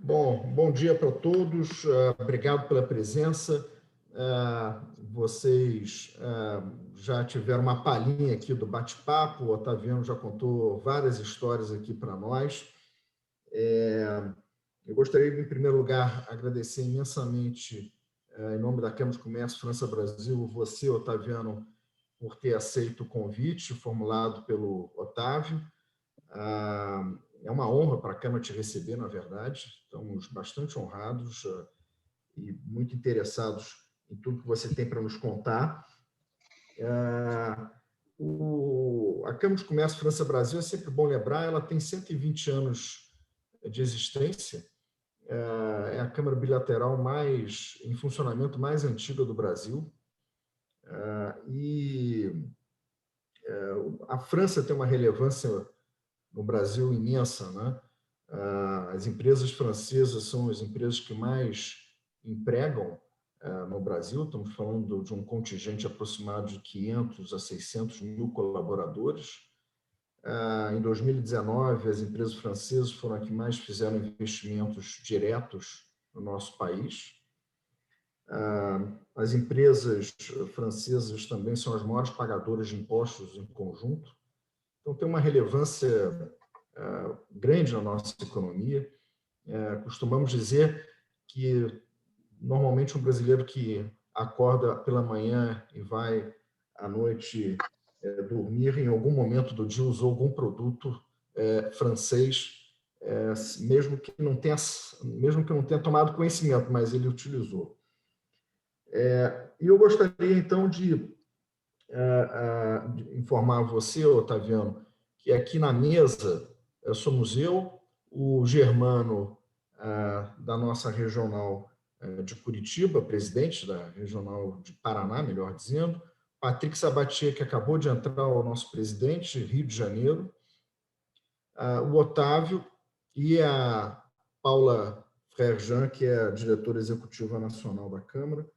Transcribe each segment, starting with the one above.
Bom dia para todos. Obrigado pela presença. Vocês já tiveram uma palhinha aqui do bate-papo. O Otaviano já contou várias histórias aqui para nós. Eu gostaria, em primeiro lugar, agradecer imensamente, em nome da Câmara de Comércio França-Brasil, você, Otaviano, por ter aceito o convite formulado pelo Otávio. É uma honra para a Câmara te receber, na verdade. Estamos bastante honrados e muito interessados em tudo que você tem para nos contar. A Câmara de Comércio França-Brasil, é sempre bom lembrar, ela tem 120 anos de existência. É a Câmara Bilateral em funcionamento mais antiga do Brasil. A França tem uma relevância no Brasil imensa, né? As empresas francesas são as empresas que mais empregam no Brasil. Estamos falando de um contingente aproximado de 500 a 600 mil colaboradores. Em 2019, as empresas francesas foram as que mais fizeram investimentos diretos no nosso país. As empresas francesas também são as maiores pagadoras de impostos em conjunto. Então, tem uma relevância grande na nossa economia. Costumamos dizer que, normalmente, um brasileiro que acorda pela manhã e vai à noite dormir, em algum momento do dia usou algum produto francês, mesmo que não tenha tomado conhecimento, mas ele utilizou. E eu gostaria, então, de informar você, Otaviano, que aqui na mesa somos eu, o Germano, da nossa regional de Curitiba, presidente da regional de Paraná, melhor dizendo, Patrick Sabatier, que acabou de entrar, o nosso presidente, Rio de Janeiro, o Otávio e a Paula Frerjan, que é a diretora executiva nacional da Câmara.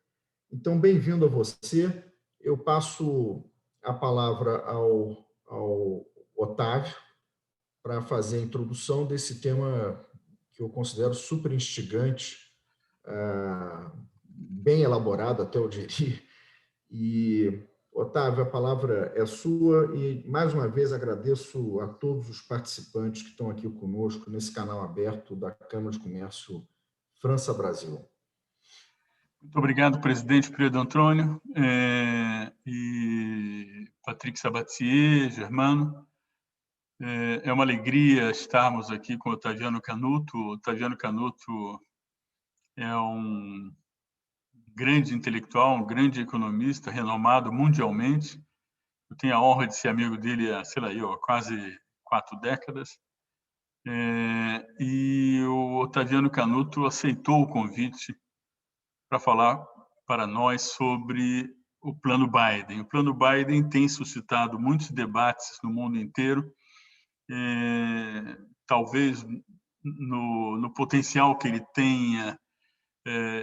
Então, bem-vindo a você. Eu passo a palavra ao Otávio para fazer a introdução desse tema que eu considero super instigante, bem elaborado, até eu diria. E, Otávio, a palavra é sua e, mais uma vez, agradeço a todos os participantes que estão aqui conosco nesse canal aberto da Câmara de Comércio França-Brasil. Muito obrigado, presidente Pedro Antônio e Patrick Sabatier, Germano. É uma alegria estarmos aqui com o Otaviano Canuto. O Otaviano Canuto é um grande intelectual, um grande economista, renomado mundialmente. Eu tenho a honra de ser amigo dele há quase 4 décadas. E o Otaviano Canuto aceitou o convite para falar para nós sobre o Plano Biden. O Plano Biden tem suscitado muitos debates no mundo inteiro, talvez no potencial que ele tenha,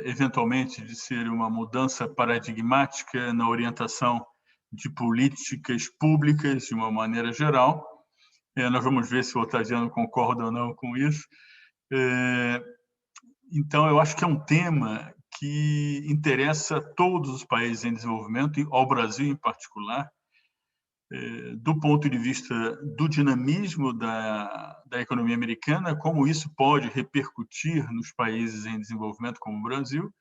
eventualmente, de ser uma mudança paradigmática na orientação de políticas públicas, de uma maneira geral. Nós vamos ver se o Otaviano concorda ou não com isso. Então, eu acho que é um tema que interessa a todos os países em desenvolvimento, e ao Brasil em particular, do ponto de vista do dinamismo da economia americana, como isso pode repercutir nos países em desenvolvimento como o Brasil,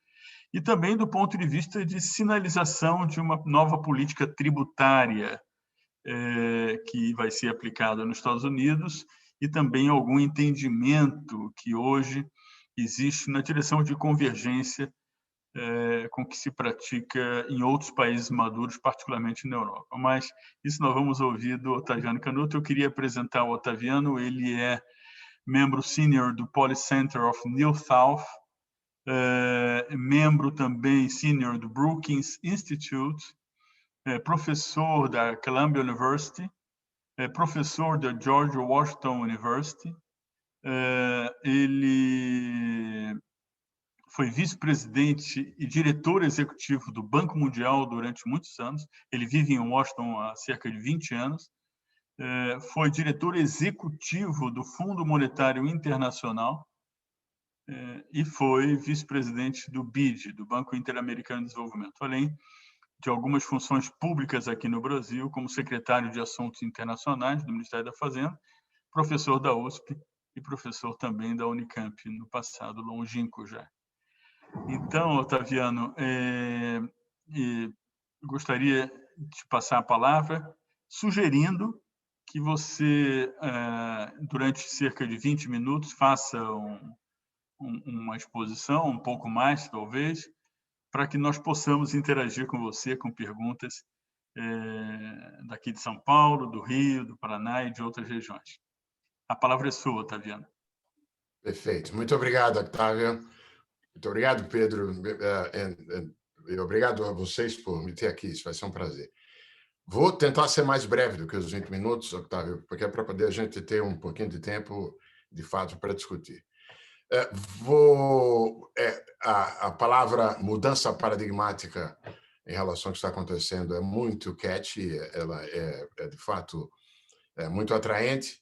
e também do ponto de vista de sinalização de uma nova política tributária que vai ser aplicada nos Estados Unidos, e também algum entendimento que hoje existe na direção de convergência com que se pratica em outros países maduros, particularmente na Europa. Mas isso nós vamos ouvir do Otaviano Canuto. Eu queria apresentar o Otaviano. Ele é membro sênior do Policy Center of New South, membro também sênior do Brookings Institute, professor da Columbia University, professor da George Washington University. Ele foi vice-presidente e diretor executivo do Banco Mundial durante muitos anos. Ele vive em Washington há cerca de 20 anos. Foi diretor executivo do Fundo Monetário Internacional. e foi vice-presidente do BID, do Banco Interamericano de Desenvolvimento, além de algumas funções públicas aqui no Brasil, como secretário de Assuntos Internacionais do Ministério da Fazenda, professor da USP e professor também da Unicamp, no passado longínquo já. Então, Otaviano, gostaria de passar a palavra sugerindo que você, durante cerca de 20 minutos, faça uma exposição, um pouco mais, talvez, para que nós possamos interagir com você com perguntas daqui de São Paulo, do Rio, do Paraná e de outras regiões. A palavra é sua, Otaviano. Perfeito. Muito obrigado, Octávio. Muito obrigado, Pedro. E obrigado a vocês por me ter aqui. Isso vai ser um prazer. Vou tentar ser mais breve do que os 20 minutos, Octávio, porque é para poder a gente ter um pouquinho de tempo, de fato, para discutir. A palavra mudança paradigmática em relação ao que está acontecendo é muito catchy, ela de fato, muito atraente.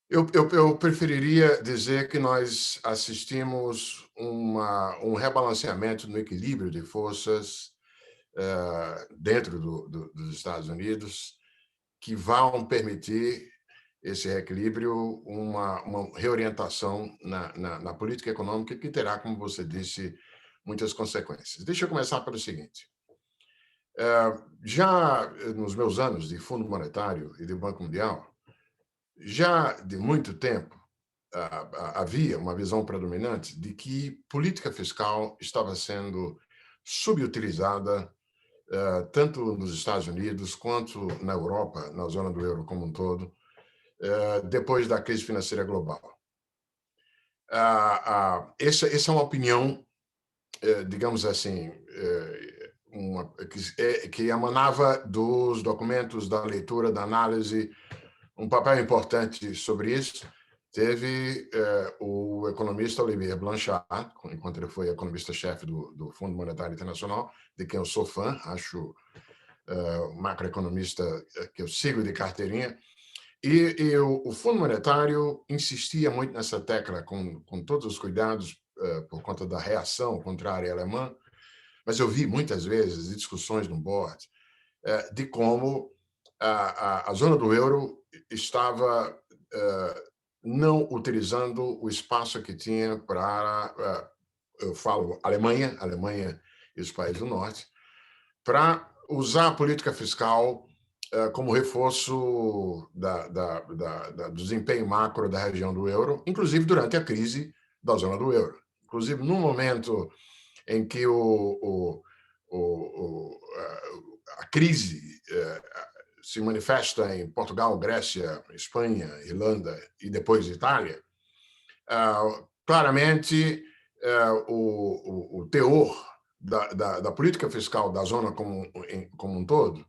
Eu preferiria dizer que nós assistimos um rebalanceamento no equilíbrio de forças dentro dos Estados Unidos que vão permitir esse reequilíbrio, uma reorientação na política econômica que terá, como você disse, muitas consequências. Deixa eu começar pelo seguinte. Já nos meus anos de Fundo Monetário e de Banco Mundial, já de muito tempo havia uma visão predominante de que política fiscal estava sendo subutilizada tanto nos Estados Unidos quanto na Europa, na zona do euro como um todo, depois da crise financeira global. Essa é uma opinião, digamos assim, que emanava dos documentos, da leitura, da análise. Um papel importante sobre isso teve o economista Olivier Blanchard, enquanto ele foi economista-chefe do Fundo Monetário Internacional, de quem eu sou fã, acho macroeconomista que eu sigo de carteirinha. E o Fundo Monetário insistia muito nessa tecla, com todos os cuidados por conta da reação contrária alemã, mas eu vi muitas vezes discussões no board de como a zona do euro estava não utilizando o espaço que tinha para, eu falo Alemanha e os países do norte, para usar a política fiscal como reforço do desempenho macro da região do euro, inclusive durante a crise da zona do euro. Inclusive, no momento em que a crise se manifesta em Portugal, Grécia, Espanha, Irlanda e depois Itália, claramente o teor da política fiscal da zona como um todo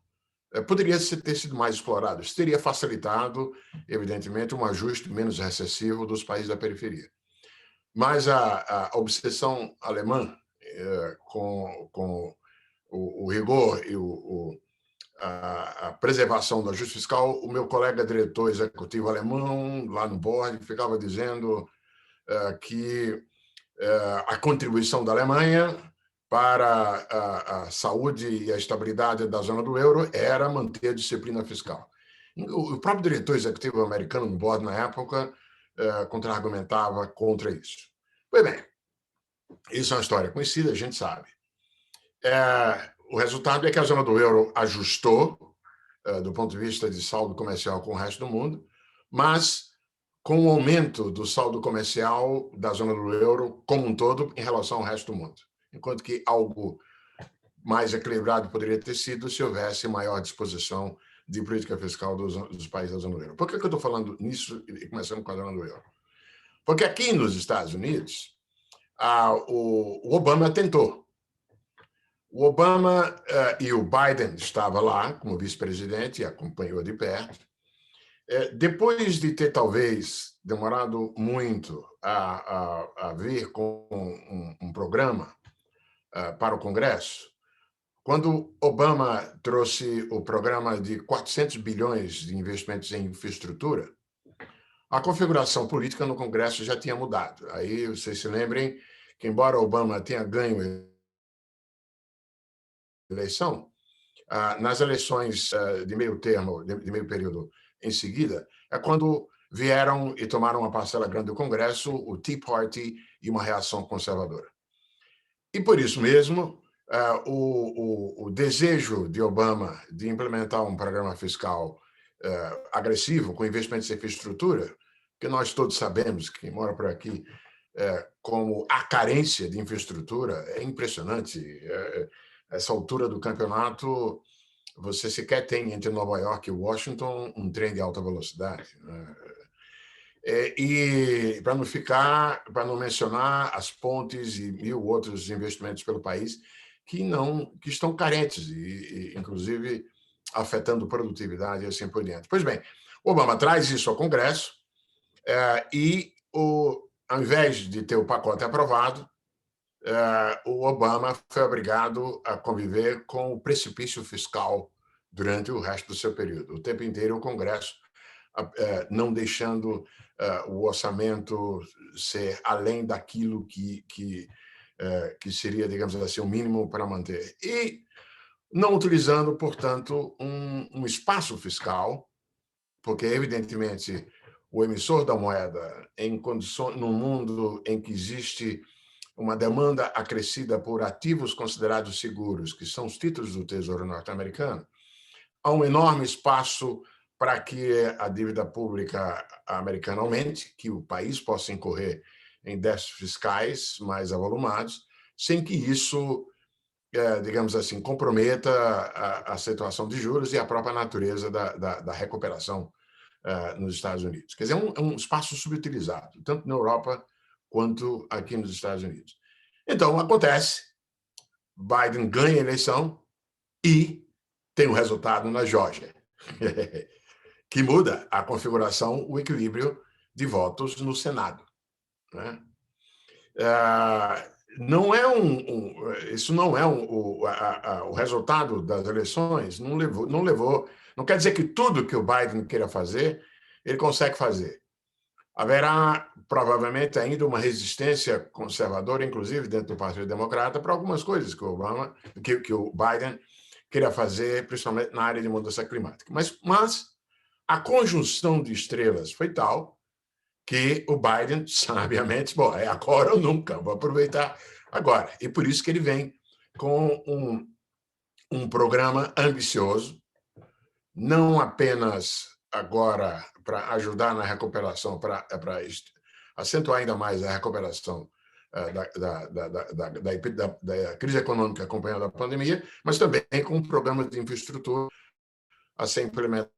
poderia ter sido mais explorado. Isso teria facilitado, evidentemente, um ajuste menos recessivo dos países da periferia. Mas a obsessão alemã com o rigor e a preservação do ajuste fiscal, o meu colega diretor executivo alemão, lá no board, ficava dizendo que a contribuição da Alemanha para a saúde e a estabilidade da zona do euro era manter a disciplina fiscal. O próprio diretor executivo americano no board, na época, contra-argumentava contra isso. Pois bem, isso é uma história conhecida, a gente sabe. O resultado é que a zona do euro ajustou, do ponto de vista de saldo comercial com o resto do mundo, mas com o aumento do saldo comercial da zona do euro como um todo em relação ao resto do mundo. Enquanto que algo mais equilibrado poderia ter sido se houvesse maior disposição de política fiscal dos países da zona do euro. Por que eu estou falando nisso e começando com a zona do euro? Porque aqui nos Estados Unidos, o Obama tentou. O Obama e o Biden estavam lá como vice-presidente e acompanhou de perto. Depois de ter, talvez, demorado muito a vir com um programa para o Congresso, quando Obama trouxe o programa de 400 bilhões de investimentos em infraestrutura, a configuração política no Congresso já tinha mudado. Aí vocês se lembrem que, embora Obama tenha ganho a eleição, nas eleições de meio termo, de meio período em seguida, é quando vieram e tomaram uma parcela grande do Congresso, o Tea Party e uma reação conservadora. E por isso mesmo, o desejo de Obama de implementar um programa fiscal agressivo, com investimentos em infraestrutura, que nós todos sabemos, quem mora por aqui, como a carência de infraestrutura é impressionante. Essa altura do campeonato, você sequer tem entre Nova York e Washington um trem de alta velocidade, né? E para não mencionar as pontes e 1000 outros investimentos pelo país que estão carentes e inclusive afetando produtividade e assim por diante. Pois bem, Obama traz isso ao Congresso e ao invés de ter o pacote aprovado, o Obama foi obrigado a conviver com o precipício fiscal durante o resto do seu período. O tempo inteiro o Congresso não deixando o orçamento ser além daquilo que seria, digamos assim, o mínimo para manter. E não utilizando, portanto, um espaço fiscal, porque, evidentemente, o emissor da moeda, num mundo em que existe uma demanda acrescida por ativos considerados seguros, que são os títulos do Tesouro norte-americano, há um enorme espaço para que a dívida pública americana aumente, que o país possa incorrer em déficits fiscais mais avolumados, sem que isso, digamos assim, comprometa a situação de juros e a própria natureza da recuperação nos Estados Unidos. Quer dizer, é um espaço subutilizado, tanto na Europa quanto aqui nos Estados Unidos. Então, acontece, Biden ganha a eleição e tem um resultado na Geórgia, que muda a configuração, o equilíbrio de votos no Senado, né? Não é isso não é o resultado das eleições, não quer dizer que tudo que o Biden queira fazer, ele consegue fazer. Haverá provavelmente ainda uma resistência conservadora, inclusive dentro do Partido Democrata, para algumas coisas que o Biden queira fazer, principalmente na área de mudança climática. Mas a conjunção de estrelas foi tal que o Biden, sabiamente, bom, é agora ou nunca, vou aproveitar agora. E por isso que ele vem com um programa ambicioso, não apenas agora para ajudar na recuperação, para acentuar ainda mais a recuperação da crise econômica acompanhada da pandemia, mas também com um programa de infraestrutura a ser implementado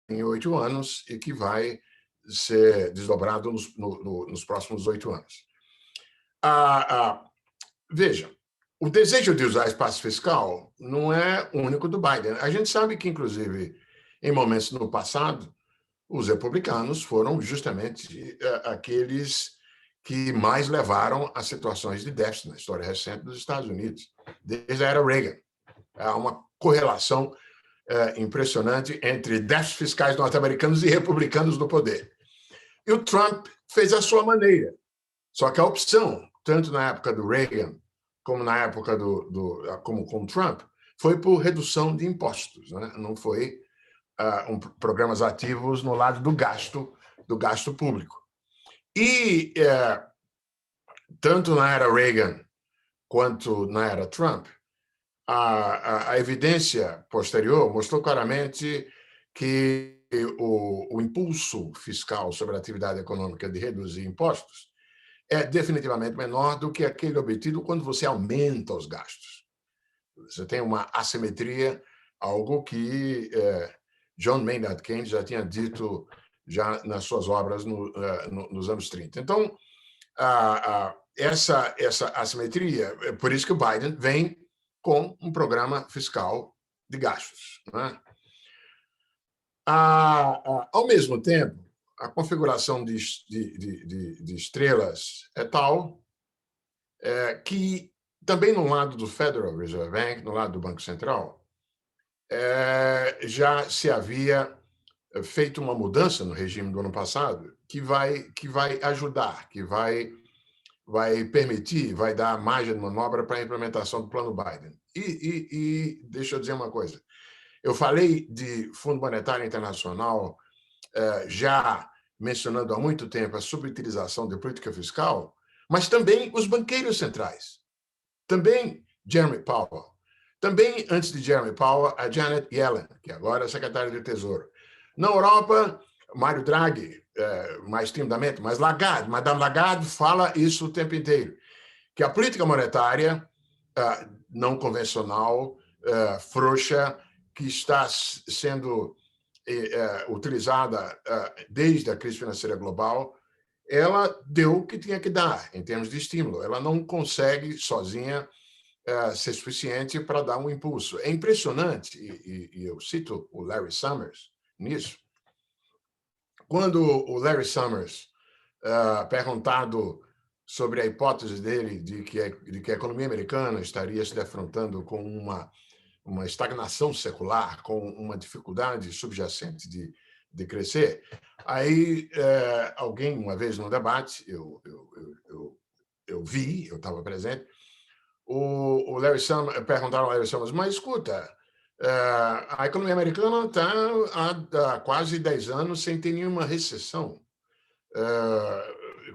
em 8 anos e que vai ser desdobrado nos próximos 8 anos. Veja, o desejo de usar espaço fiscal não é único do Biden. A gente sabe que, inclusive, em momentos no passado, os republicanos foram justamente aqueles que mais levaram a situações de déficit na história recente dos Estados Unidos, desde a era Reagan. Há uma correlação impressionante entre déficits fiscais norte-americanos e republicanos no poder. E o Trump fez a sua maneira. Só que a opção, tanto na época do Reagan como na época como com Trump, foi por redução de impostos, né? Não foi programas ativos no lado do gasto público. E tanto na era Reagan quanto na era Trump, a evidência posterior mostrou claramente que o impulso fiscal sobre a atividade econômica de reduzir impostos é definitivamente menor do que aquele obtido quando você aumenta os gastos. Você tem uma assimetria, algo que John Maynard Keynes já tinha dito já nas suas obras nos anos 30. Então, essa assimetria, é por isso que o Biden vem com um programa fiscal de gastos, né? Ao mesmo tempo, a configuração de estrelas é tal que também no lado do Federal Reserve Bank, no lado do Banco Central, já se havia feito uma mudança no regime do ano passado que vai ajudar, que vai permitir, vai dar margem de manobra para a implementação do plano Biden. E deixa eu dizer uma coisa. Eu falei de Fundo Monetário Internacional já mencionando há muito tempo a subutilização da política fiscal, mas também os banqueiros centrais, também Jeremy Powell, também, antes de Jeremy Powell, a Janet Yellen, que agora é secretária do Tesouro. Na Europa, Mário Draghi, mais timidamente, mas Lagarde, Madame Lagarde fala isso o tempo inteiro, que a política monetária não convencional, frouxa, que está sendo utilizada desde a crise financeira global, ela deu o que tinha que dar em termos de estímulo. Ela não consegue sozinha ser suficiente para dar um impulso. É impressionante, e eu cito o Larry Summers nisso, quando o Larry Summers, perguntado sobre a hipótese dele de que a economia americana estaria se defrontando com uma estagnação secular, com uma dificuldade subjacente de crescer, aí alguém, uma vez no debate, eu vi, eu estava presente, o Larry Summers, perguntaram ao Larry Summers, mas escuta, a economia americana está há quase 10 anos sem ter nenhuma recessão.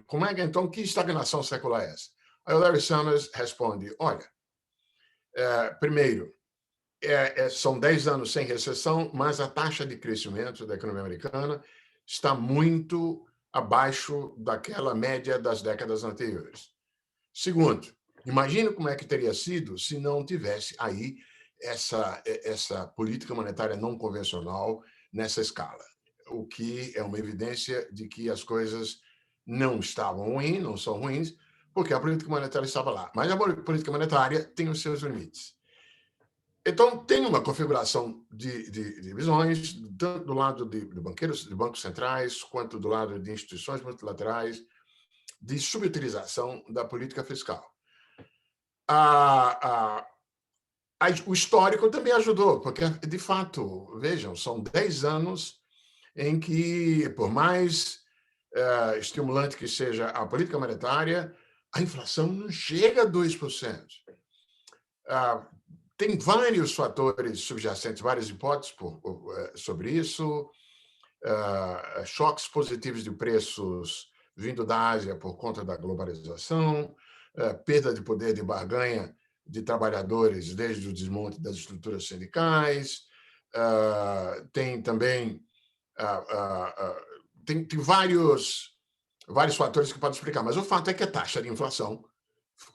Como é que, então, que estagnação secular é essa? Aí o Larry Summers responde, olha, primeiro, são 10 anos sem recessão, mas a taxa de crescimento da economia americana está muito abaixo daquela média das décadas anteriores. Segundo, imagine como é que teria sido se não tivesse aí essa política monetária não convencional nessa escala, o que é uma evidência de que as coisas não estavam ruins, não são ruins, porque a política monetária estava lá. Mas a política monetária tem os seus limites. Então, tem uma configuração de visões, tanto do lado de banqueiros, de bancos centrais, quanto do lado de instituições multilaterais, de subutilização da política fiscal. O histórico também ajudou, porque, de fato, vejam, são 10 anos em que, por mais estimulante que seja a política monetária, a inflação não chega a 2%. Tem vários fatores subjacentes, várias hipóteses sobre isso, choques positivos de preços vindo da Ásia por conta da globalização, perda de poder de barganha de trabalhadores desde o desmonte das estruturas sindicais, tem também tem vários fatores que podem explicar, mas o fato é que a taxa de inflação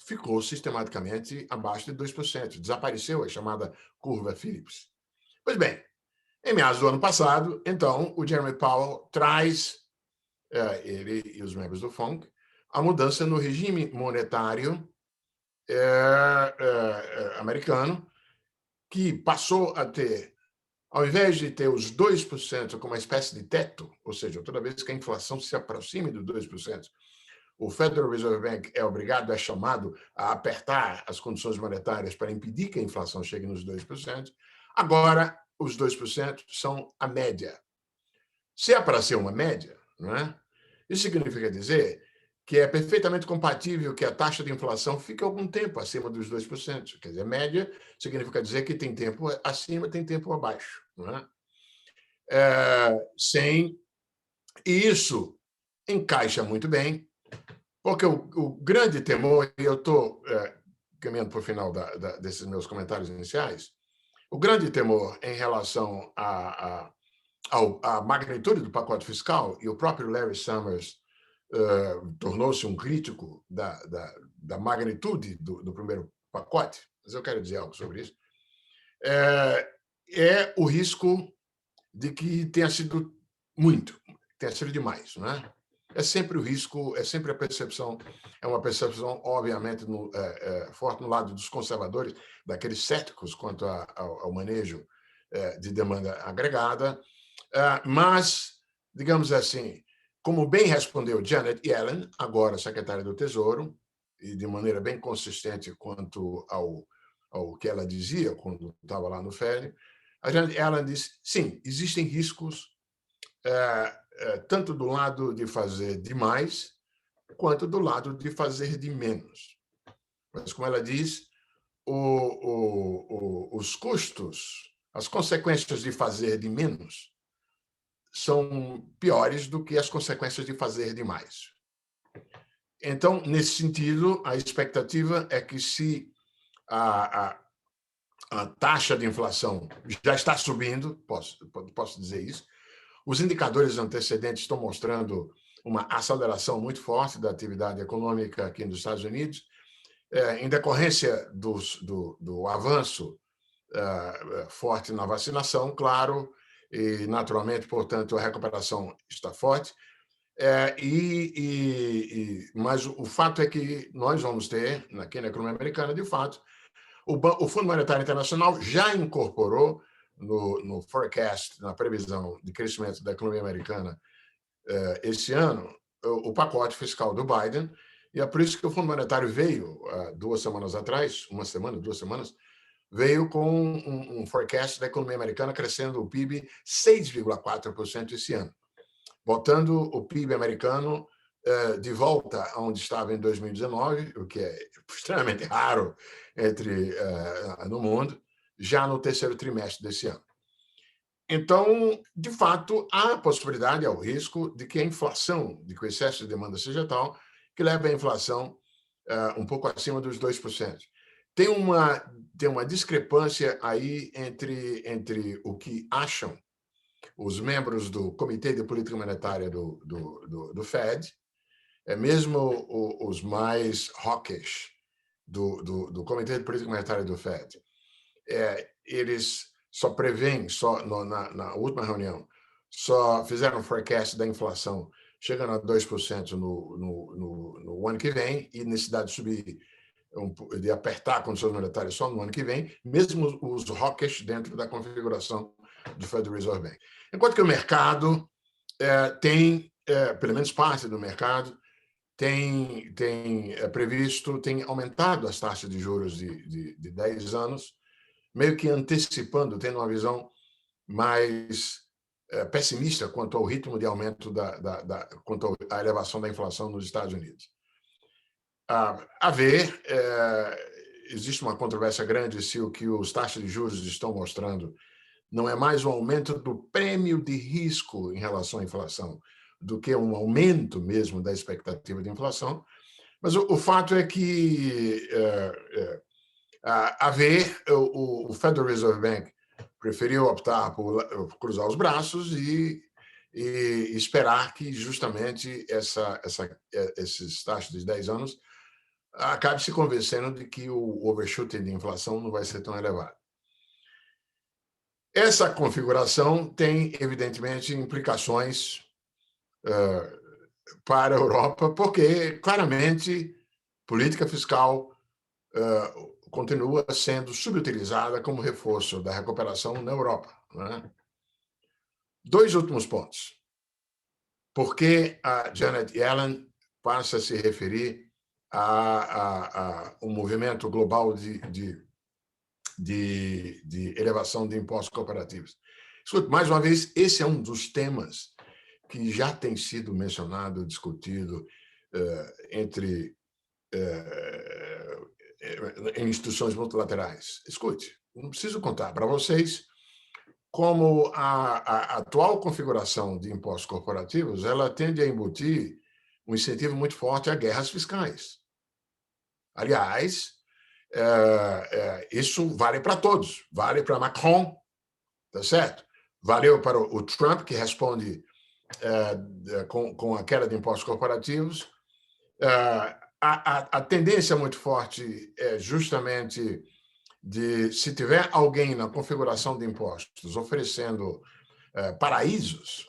ficou sistematicamente abaixo de 2%, desapareceu a chamada curva Phillips. Pois bem, em meados do ano passado, então, o Jeremy Powell traz, ele e os membros do FONC, a mudança no regime monetário americano, que passou a ter, ao invés de ter os 2% como uma espécie de teto, ou seja, toda vez que a inflação se aproxime dos 2%, o Federal Reserve Bank é obrigado, é chamado a apertar as condições monetárias para impedir que a inflação chegue nos 2%. Agora, os 2% são a média. Se é para ser uma média, não é? Isso significa dizer que é perfeitamente compatível que a taxa de inflação fique algum tempo acima dos 2%. Quer dizer, média significa dizer que tem tempo acima, tem tempo abaixo. Não é? E isso encaixa muito bem, porque o grande temor, e eu estou caminhando para o final desses meus comentários iniciais, o grande temor em relação à magnitude do pacote fiscal, e o próprio Larry Summers tornou-se um crítico da magnitude do primeiro pacote, mas eu quero dizer algo sobre isso, é o risco de que tenha sido demais, não é? É sempre o risco, é sempre a percepção, é uma percepção, obviamente, forte no lado dos conservadores, daqueles céticos quanto ao manejo de demanda agregada, mas, digamos assim, como bem respondeu Janet Yellen, agora secretária do Tesouro, e de maneira bem consistente quanto ao que ela dizia quando estava lá no FED, a Janet Yellen disse, sim, existem riscos tanto do lado de fazer demais, quanto do lado de fazer de menos. Mas, como ela diz, os custos, as consequências de fazer de menos são piores do que as consequências de fazer demais. Então, nesse sentido, a expectativa é que se a taxa de inflação já está subindo, posso dizer isso, os indicadores antecedentes estão mostrando uma aceleração muito forte da atividade econômica aqui nos Estados Unidos, em decorrência do avanço forte na vacinação, claro, e, naturalmente, portanto, a recuperação está forte. Mas o fato é que nós vamos ter, aqui na economia americana, de fato, o Fundo Monetário Internacional já incorporou no forecast, na previsão de crescimento da economia americana esse ano, o pacote fiscal do Biden, e é por isso que o Fundo Monetário veio, 2 semanas atrás, 1 semana, 2 semanas, veio com um forecast da economia americana crescendo o PIB 6,4% esse ano, botando o PIB americano de volta aonde estava em 2019, o que é extremamente raro no mundo, já no terceiro trimestre desse ano. Então, de fato, há a possibilidade, há o risco de que a inflação, de que o excesso de demanda seja tal, que leve a inflação um pouco acima dos 2%. Tem uma discrepância aí entre o que acham os membros do Comitê de Política Monetária do Fed, mesmo os mais hawkish do Comitê de Política Monetária do Fed, eles só preveem, na última reunião, só fizeram um forecast da inflação chegando a 2% no ano que vem, e necessidade de subir, de apertar condições monetárias só no ano que vem, mesmo os hawkish dentro da configuração do Federal Reserve Bank. Enquanto que o mercado tem, pelo menos parte do mercado, tem aumentado as taxas de juros de 10 anos, meio que antecipando, tendo uma visão mais pessimista quanto ao ritmo de aumento quanto à elevação da inflação nos Estados Unidos. A ver, existe uma controvérsia grande se o que os taxas de juros estão mostrando não é mais um aumento do prêmio de risco em relação à inflação, do que um aumento mesmo da expectativa de inflação. Mas o fato é que, o Federal Reserve Bank preferiu optar por cruzar os braços e esperar que justamente esses taxas de 10 anos acabe se convencendo de que o overshooting de inflação não vai ser tão elevado. Essa configuração tem, evidentemente, implicações para a Europa, porque, claramente, política fiscal continua sendo subutilizada como reforço da recuperação na Europa. Né? 2 últimos pontos. Por que a Janet Yellen passa a se referir a um movimento global de elevação de impostos corporativos? Escute, mais uma vez, esse é um dos temas que já tem sido mencionado, discutido em instituições multilaterais. Escute, não preciso contar para vocês como a atual configuração de impostos corporativos ela tende a embutir um incentivo muito forte a guerras fiscais. Aliás, isso vale para todos. Vale para Macron, tá certo? Valeu para o Trump, que responde com a queda de impostos corporativos. A tendência muito forte é justamente se tiver alguém na configuração de impostos oferecendo paraísos,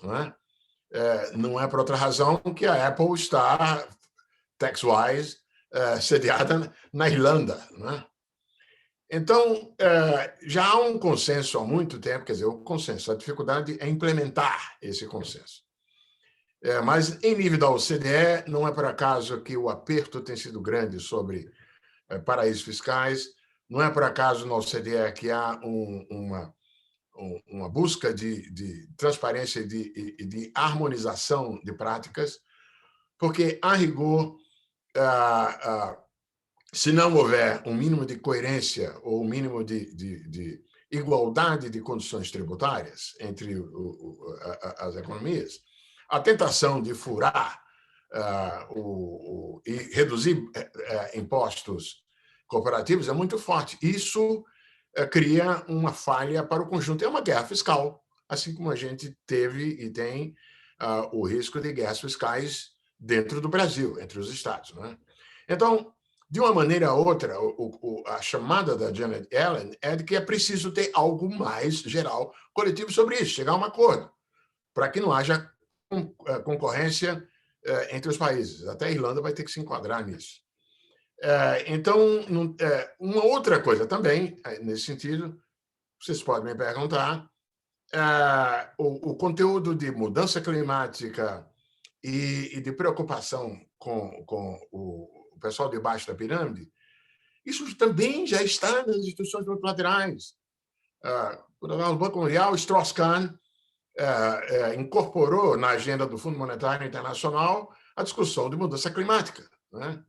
não é por outra razão que a Apple está, tax-wise, sediada na Irlanda. Então, já há um consenso há muito tempo, quer dizer, o consenso, a dificuldade é implementar esse consenso. Mas, em nível da OCDE, não é por acaso que o aperto tem sido grande sobre paraísos fiscais, não é por acaso na OCDE que há uma busca de transparência e de harmonização de práticas, porque, a rigor, se não houver um mínimo de coerência ou um mínimo de igualdade de condições tributárias entre as economias, a tentação de furar e reduzir impostos corporativos é muito forte. Isso cria uma falha para o conjunto. É uma guerra fiscal, assim como a gente teve e tem o risco de guerras fiscais dentro do Brasil, entre os estados, né? Então, de uma maneira ou outra, a chamada da Janet Yellen é de que é preciso ter algo mais geral, coletivo sobre isso, chegar a um acordo, para que não haja concorrência entre os países. Até a Irlanda vai ter que se enquadrar nisso. Então, uma outra coisa também, nesse sentido, vocês podem me perguntar, o conteúdo de mudança climática e de preocupação com o pessoal debaixo da pirâmide, isso também já está nas instituições multilaterais. O Banco Mundial, Strauss-Kahn, incorporou na agenda do Fundo Monetário Internacional a discussão de mudança climática, né?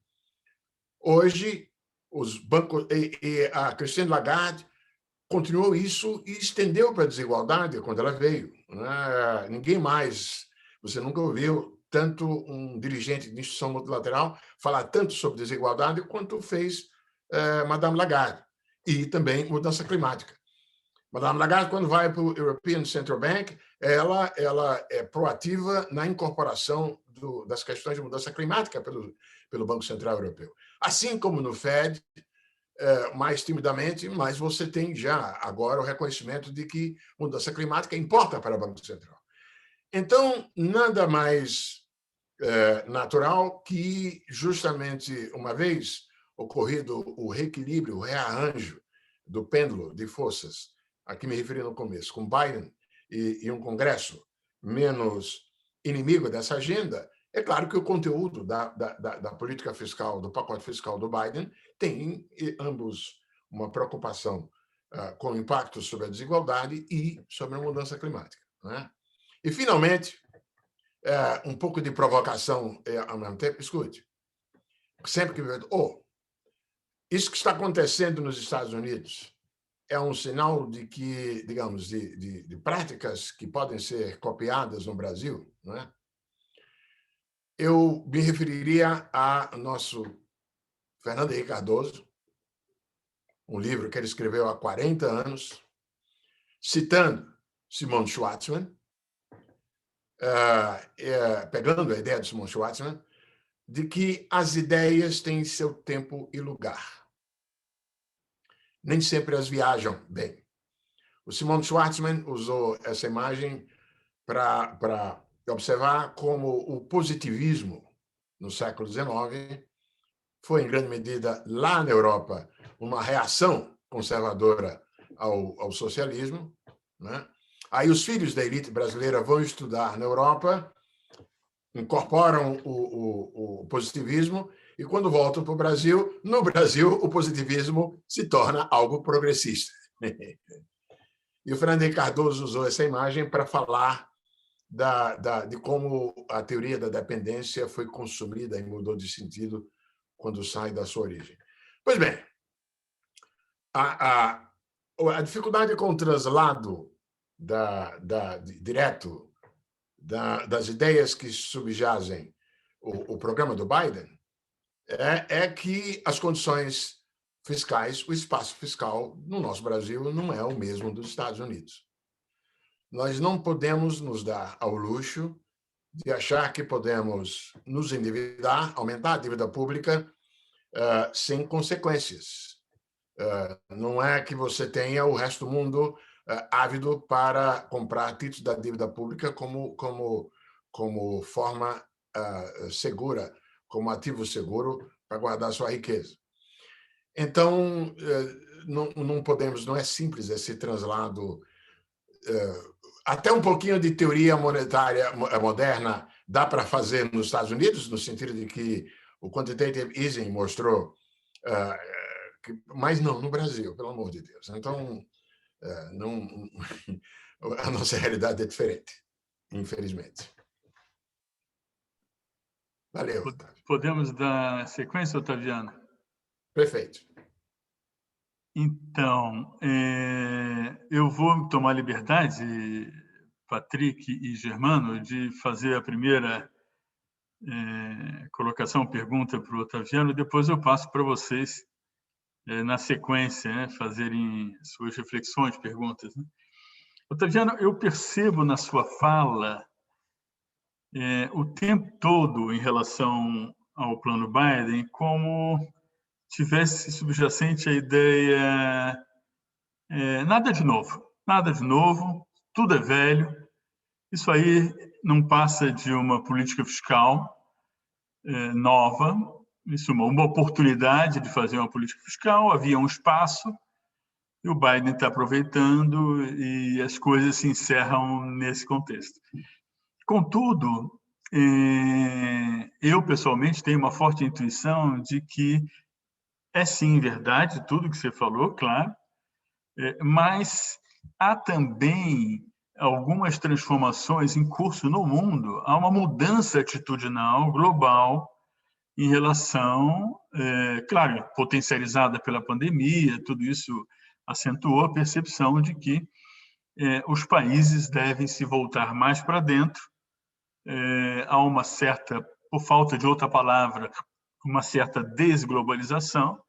Hoje, os bancos e a Christine Lagarde continuou isso e estendeu para a desigualdade quando ela veio, né? Ninguém mais, você nunca ouviu tanto um dirigente de instituição multilateral falar tanto sobre desigualdade quanto fez Madame Lagarde, e também mudança climática. Madame Lagarde, quando vai para o European Central Bank, ela é proativa na incorporação das questões de mudança climática pelo Banco Central Europeu. Assim como no Fed, mais timidamente, mas você tem já agora o reconhecimento de que mudança climática importa para o Banco Central. Então, nada mais natural que, justamente uma vez ocorrido o reequilíbrio, o rearranjo do pêndulo de forças, a que me referi no começo, com Biden e um Congresso menos inimigo dessa agenda, é claro que o conteúdo da política fiscal, do pacote fiscal do Biden, tem ambos uma preocupação com o impacto sobre a desigualdade e sobre a mudança climática, né? E, finalmente, um pouco de provocação ao mesmo tempo. Escute, sempre que isso que está acontecendo nos Estados Unidos é um sinal de que, digamos, de práticas que podem ser copiadas no Brasil, não é? Eu me referiria a nosso Fernando Henrique Cardoso, um livro que ele escreveu há 40 anos, citando Simone Schwartzman, pegando a ideia de Simone Schwartzman, de que as ideias têm seu tempo e lugar. Nem sempre as viajam bem. O Simone Schwartzman usou essa imagem para observar como o positivismo no século XIX foi, em grande medida, lá na Europa, uma reação conservadora ao socialismo, né? Aí os filhos da elite brasileira vão estudar na Europa, incorporam o positivismo, e quando voltam para o Brasil, no Brasil, o positivismo se torna algo progressista. E o Fernando Henrique Cardoso usou essa imagem para falar de como a teoria da dependência foi consumida e mudou de sentido quando sai da sua origem. Pois bem, a dificuldade com o translado direto das ideias que subjazem o programa do Biden é que as condições fiscais, o espaço fiscal no nosso Brasil não é o mesmo dos Estados Unidos. Nós não podemos nos dar ao luxo de achar que podemos nos endividar, aumentar a dívida pública sem consequências. Não é que você tenha o resto do mundo ávido para comprar títulos da dívida pública como forma segura, como ativo seguro para guardar sua riqueza. Então, não podemos, não é simples esse translado. Até um pouquinho de teoria monetária moderna dá para fazer nos Estados Unidos, no sentido de que o quantitative easing mostrou, mas não no Brasil, pelo amor de Deus. Então, Não, a nossa realidade é diferente, infelizmente. Valeu, Otávio. Podemos dar sequência, Otaviano? Perfeito. Então, eu vou tomar liberdade, Patrick e Germano, de fazer a primeira colocação, pergunta para o Otaviano, e depois eu passo para vocês, na sequência, né, fazerem suas reflexões, perguntas. Né? Otaviano, eu percebo na sua fala o tempo todo em relação ao plano Biden como tivesse subjacente a ideia nada de novo, tudo é velho, isso aí não passa de uma política fiscal nova, isso uma oportunidade de fazer uma política fiscal, havia um espaço, e o Biden está aproveitando e as coisas se encerram nesse contexto. Contudo, eu pessoalmente tenho uma forte intuição de que é sim verdade tudo que você falou, claro, mas há também algumas transformações em curso no mundo, há uma mudança atitudinal global em relação, claro, potencializada pela pandemia, tudo isso acentuou a percepção de que os países devem se voltar mais para dentro, há uma certa, por falta de outra palavra, uma certa desglobalização,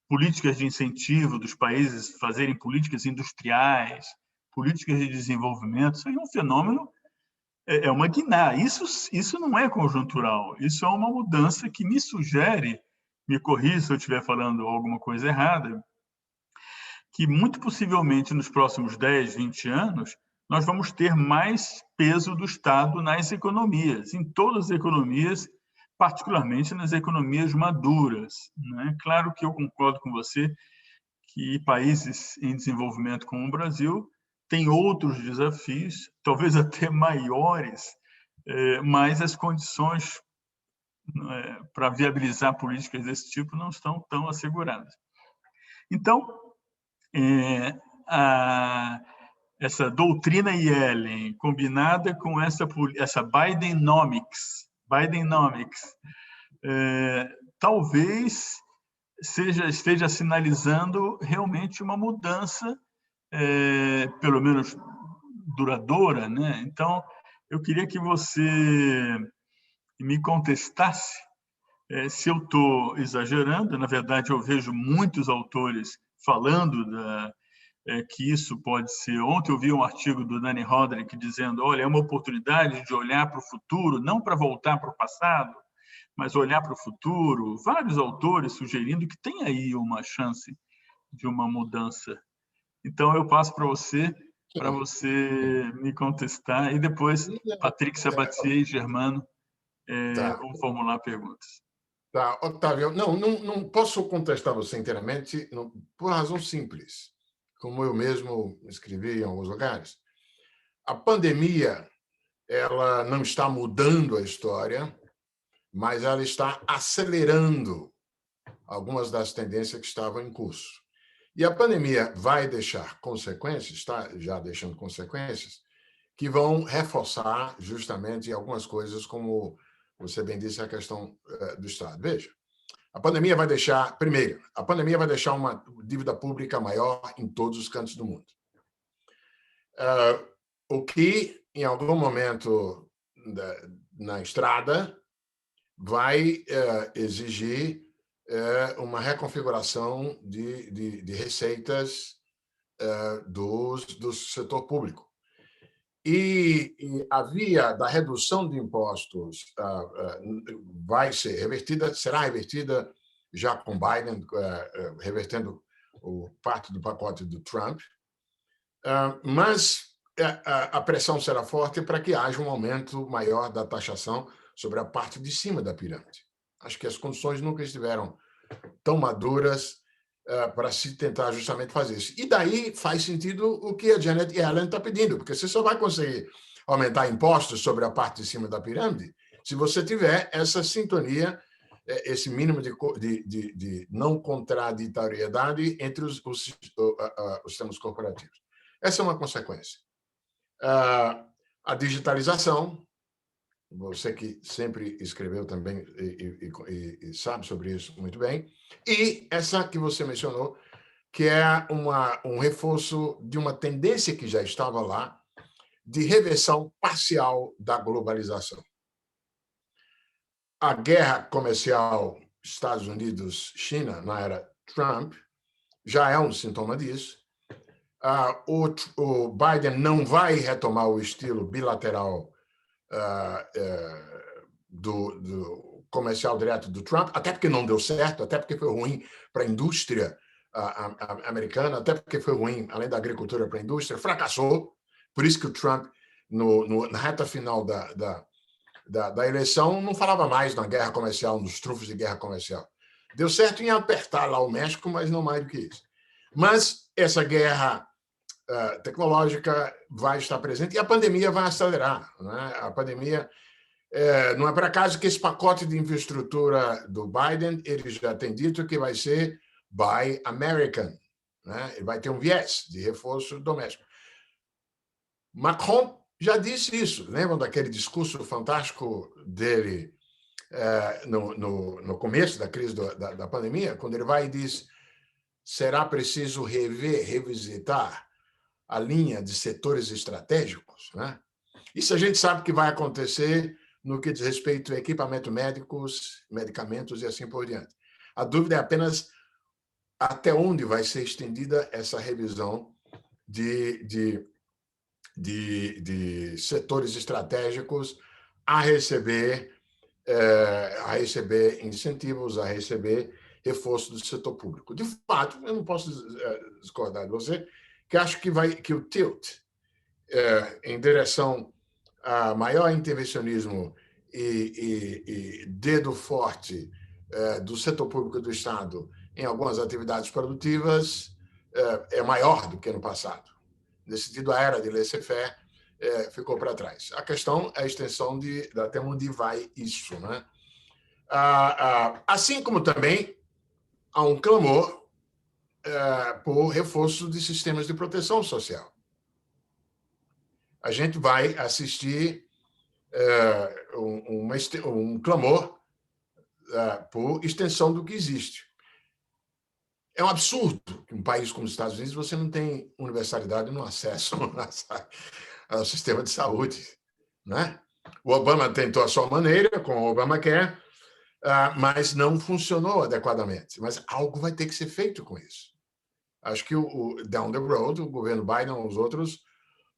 políticas de incentivo dos países fazerem políticas industriais, políticas de desenvolvimento, isso aí é um fenômeno, é uma guinada. Isso não é conjuntural, isso é uma mudança que me sugere, me corrija se eu estiver falando alguma coisa errada, que muito possivelmente nos próximos 10, 20 anos, nós vamos ter mais peso do Estado nas economias, em todas as economias, particularmente nas economias maduras. Né? Claro que eu concordo com você que países em desenvolvimento como o Brasil têm outros desafios, talvez até maiores, mas as condições para viabilizar políticas desse tipo não estão tão asseguradas. Então, essa doutrina Yellen, combinada com essa Bidenomics, talvez esteja sinalizando realmente uma mudança, pelo menos duradoura, né? Então, eu queria que você me contestasse se eu estou exagerando. Na verdade, eu vejo muitos autores falando que isso pode ser. Ontem eu vi um artigo do Danny Roderick dizendo: olha, é uma oportunidade de olhar para o futuro, não para voltar para o passado, mas olhar para o futuro. Vários autores sugerindo que tem aí uma chance de uma mudança. Então, eu passo para você me contestar, e depois Patrick Sabatier e Germano vão formular perguntas. Tá, Otávio, não posso contestar você inteiramente, por razão simples. Como eu mesmo escrevi em alguns lugares, a pandemia ela não está mudando a história, mas ela está acelerando algumas das tendências que estavam em curso. E a pandemia vai deixar consequências, está já deixando consequências, que vão reforçar justamente algumas coisas, como você bem disse, a questão do Estado. Veja, a pandemia vai deixar, primeiro, a pandemia vai deixar uma dívida pública maior em todos os cantos do mundo. O que, em algum momento na estrada, vai exigir uma reconfiguração de receitas do setor público. E a via da redução de impostos vai ser revertida, será revertida já com Biden, revertendo parte do pacote do Trump, mas a pressão será forte para que haja um aumento maior da taxação sobre a parte de cima da pirâmide. Acho que as condições nunca estiveram tão maduras para se tentar justamente fazer isso. E daí faz sentido o que a Janet Yellen está pedindo, porque você só vai conseguir aumentar impostos sobre a parte de cima da pirâmide se você tiver essa sintonia esse mínimo de não contraditoriedade entre os sistemas corporativos. Essa é uma consequência. A digitalização, você que sempre escreveu também e sabe sobre isso muito bem, e essa que você mencionou, que é um reforço de uma tendência que já estava lá, de reversão parcial da globalização. A guerra comercial Estados Unidos-China, na era Trump, já é um sintoma disso. O Biden não vai retomar o estilo bilateral do comercial direto do Trump, até porque não deu certo, até porque foi ruim para a indústria americana, até porque foi ruim, além da agricultura, para a indústria, fracassou. Por isso que o Trump, na reta final da eleição, não falava mais na guerra comercial, nos trunfos de guerra comercial. Deu certo em apertar lá o México, mas não mais do que isso. Mas essa guerra tecnológica vai estar presente e a pandemia vai acelerar, né? A pandemia não é por acaso que esse pacote de infraestrutura do Biden, ele já tem dito que vai ser Buy American, né? Ele vai ter um viés de reforço doméstico. Macron já disse isso. Lembram daquele discurso fantástico dele no começo da crise da pandemia, quando ele vai e diz: será preciso revisitar a linha de setores estratégicos, né? Isso a gente sabe que vai acontecer no que diz respeito a equipamentos médicos, medicamentos e assim por diante. A dúvida é apenas até onde vai ser estendida essa revisão de setores estratégicos a receber incentivos, a receber reforço do setor público. De fato, eu não posso discordar de você, que acho que o tilt em direção a maior intervencionismo e dedo forte do setor público do Estado em algumas atividades produtivas é maior do que no passado. Nesse sentido, a era de laissez-faire ficou para trás. A questão é a extensão até onde vai isso, né? Assim como também há um clamor por reforço de sistemas de proteção social. A gente vai assistir um clamor por extensão do que existe. É um absurdo que um país como os Estados Unidos você não tem universalidade no acesso ao sistema de saúde, né? O Obama tentou a sua maneira com o Obamacare, mas não funcionou adequadamente. Mas algo vai ter que ser feito com isso. Acho que down the road, o governo Biden ou os outros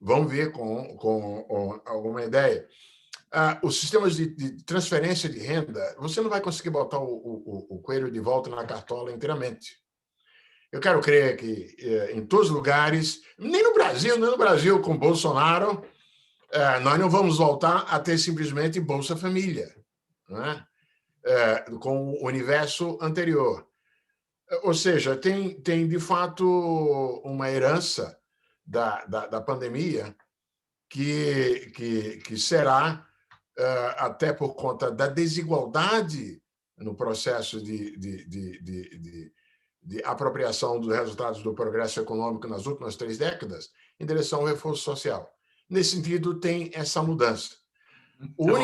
vão vir com alguma ideia. Os sistemas de transferência de renda, você não vai conseguir botar o coelho de volta na cartola inteiramente. Eu quero crer que em todos os lugares, nem no Brasil com Bolsonaro, nós não vamos voltar a ter simplesmente Bolsa Família, né? Com o universo anterior. Ou seja, tem de fato uma herança da pandemia que será, até por conta da desigualdade no processo de apropriação dos resultados do progresso econômico nas últimas 3 décadas, em direção ao reforço social. Nesse sentido, tem essa mudança.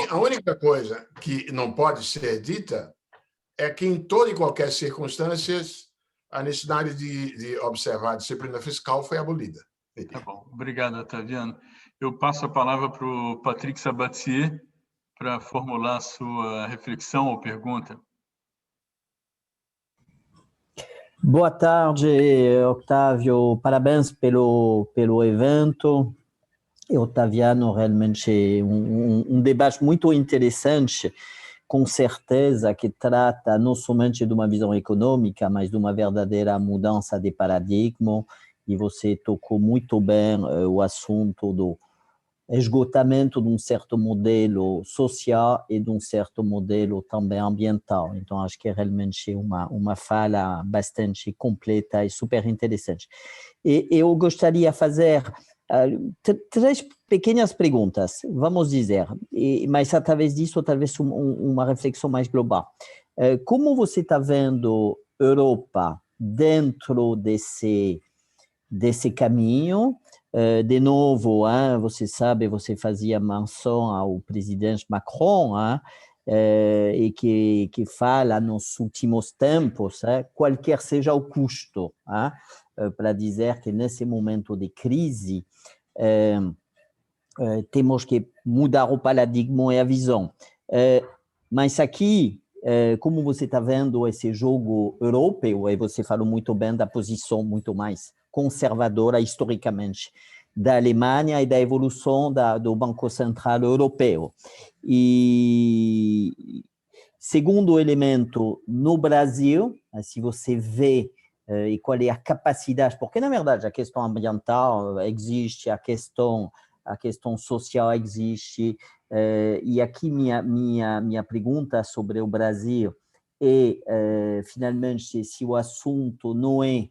A única coisa que não pode ser dita é que, em toda e qualquer circunstância, a necessidade de observar a disciplina fiscal foi abolida. Tá bom. Obrigado, Otaviano. Eu passo a palavra para o Patrick Sabatier para formular a sua reflexão ou pergunta. Boa tarde, Octávio. Parabéns pelo evento. Otaviano, realmente um debate muito interessante, com certeza que trata não somente de uma visão econômica, mas de uma verdadeira mudança de paradigma, e você tocou muito bem o assunto do esgotamento de um certo modelo social e de um certo modelo também ambiental. Então, acho que é realmente uma fala bastante completa e super interessante. E eu gostaria de fazer 3 pequenas perguntas, vamos dizer, mas através disso, talvez uma reflexão mais global. Como você está vendo Europa dentro desse caminho? De novo, você sabe, você fazia menção ao presidente Macron, e que fala nos últimos tempos, qualquer seja o custo, para dizer que nesse momento de crise temos que mudar o paradigma e a visão. Mas aqui, como você está vendo esse jogo europeu, e você falou muito bem da posição muito mais conservadora historicamente da Alemanha e da evolução do Banco Central Europeu. E segundo elemento, no Brasil, se você vê e qual é a capacidade, porque na verdade a questão ambiental existe, a questão social existe, e aqui minha pergunta sobre o Brasil é, finalmente, se o assunto não é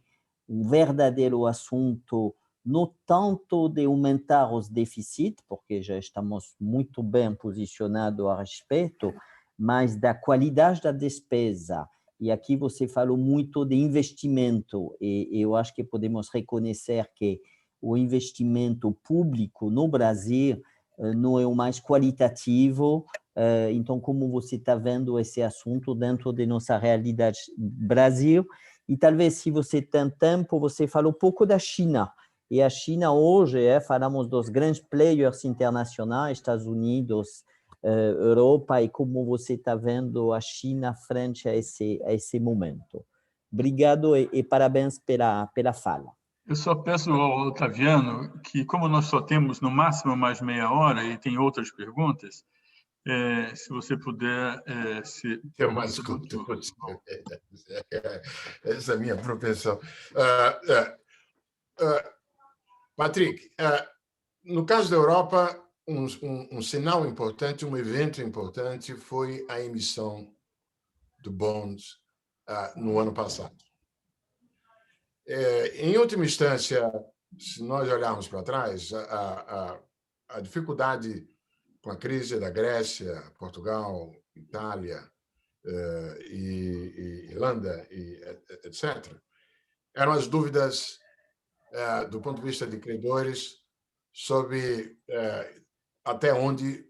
um verdadeiro assunto, não tanto de aumentar os déficits, porque já estamos muito bem posicionados a respeito, mas da qualidade da despesa. E aqui você falou muito de investimento, e eu acho que podemos reconhecer que o investimento público no Brasil não é o mais qualitativo. Então, como você está vendo esse assunto dentro de nossa realidade Brasil? E talvez, se você tem tempo, você fala um pouco da China. E a China hoje, falamos dos grandes players internacionais, Estados Unidos, Europa, e como você está vendo a China frente a esse momento. Obrigado e parabéns pela fala. Eu só peço ao Otaviano que, como nós só temos no máximo mais meia hora e tem outras perguntas, se você puder... Eu mais curto possível. Essa é a minha propensão. Patrick, no caso da Europa, um sinal importante, um evento importante foi a emissão de bonds no ano passado. Em última instância, se nós olharmos para trás, a dificuldade com a crise da Grécia, Portugal, Itália e Irlanda, etc., eram as dúvidas do ponto de vista de credores sobre até onde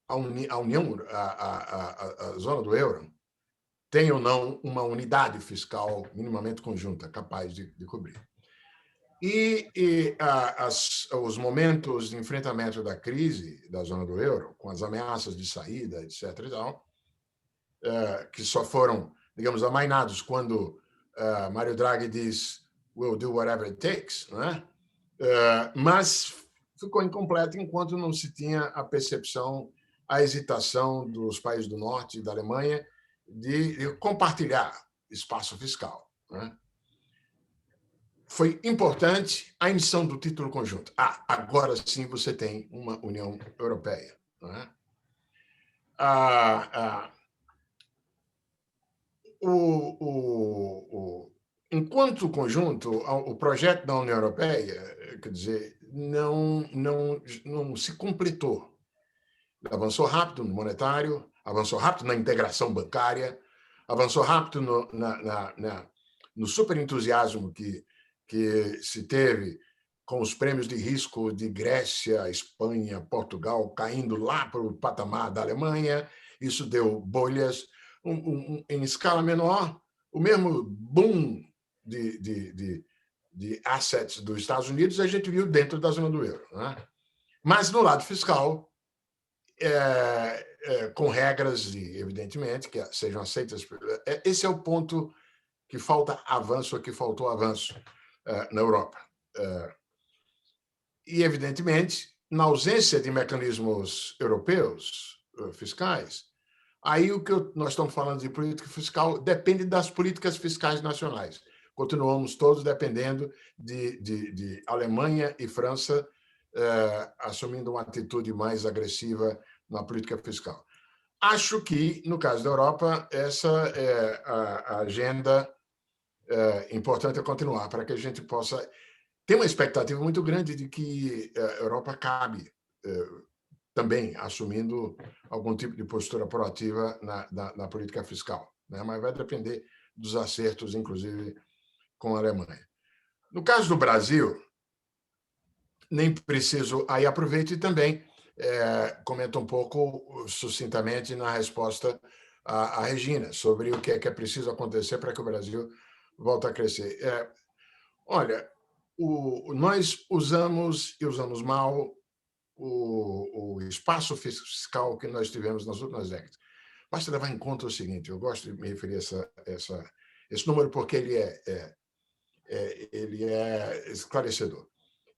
a União, a zona do euro, tem ou não uma unidade fiscal minimamente conjunta capaz de cobrir. E os momentos de enfrentamento da crise da zona do euro, com as ameaças de saída, etc., e tal, que só foram, digamos, amainados quando Mário Draghi diz "we'll do whatever it takes", né? Mas ficou incompleto enquanto não se tinha a percepção, a hesitação dos países do norte e da Alemanha de compartilhar espaço fiscal, né? Foi importante a emissão do título conjunto. Agora sim você tem uma União Europeia, né? Enquanto conjunto, o projeto da União Europeia, quer dizer, não se completou. Avançou rápido no monetário, avançou rápido na integração bancária, avançou rápido no superentusiasmo que se teve com os prêmios de risco de Grécia, Espanha, Portugal, caindo lá para o patamar da Alemanha. Isso deu bolhas. Em escala menor, o mesmo boom de assets dos Estados Unidos a gente viu dentro da zona do euro, né? Mas no lado fiscal, com regras, evidentemente, que sejam aceitas. Esse é o ponto que falta avanço, que faltou avanço na Europa. E, evidentemente, na ausência de mecanismos europeus fiscais, aí o que nós estamos falando de política fiscal depende das políticas fiscais nacionais. Continuamos todos dependendo de Alemanha e França assumindo uma atitude mais agressiva na política fiscal. Acho que, no caso da Europa, essa é a agenda importante a continuar, para que a gente possa ter uma expectativa muito grande de que a Europa acabe também assumindo algum tipo de postura proativa na política fiscal. né? Mas vai depender dos acertos, inclusive, com a Alemanha. No caso do Brasil, nem preciso... Aí aproveito e também comento um pouco sucintamente na resposta à Regina sobre o que é preciso acontecer para que o Brasil volte a crescer. Olha, nós usamos mal o espaço fiscal que nós tivemos nas últimas décadas. Basta levar em conta o seguinte, eu gosto de me referir a esse número porque ele é esclarecedor.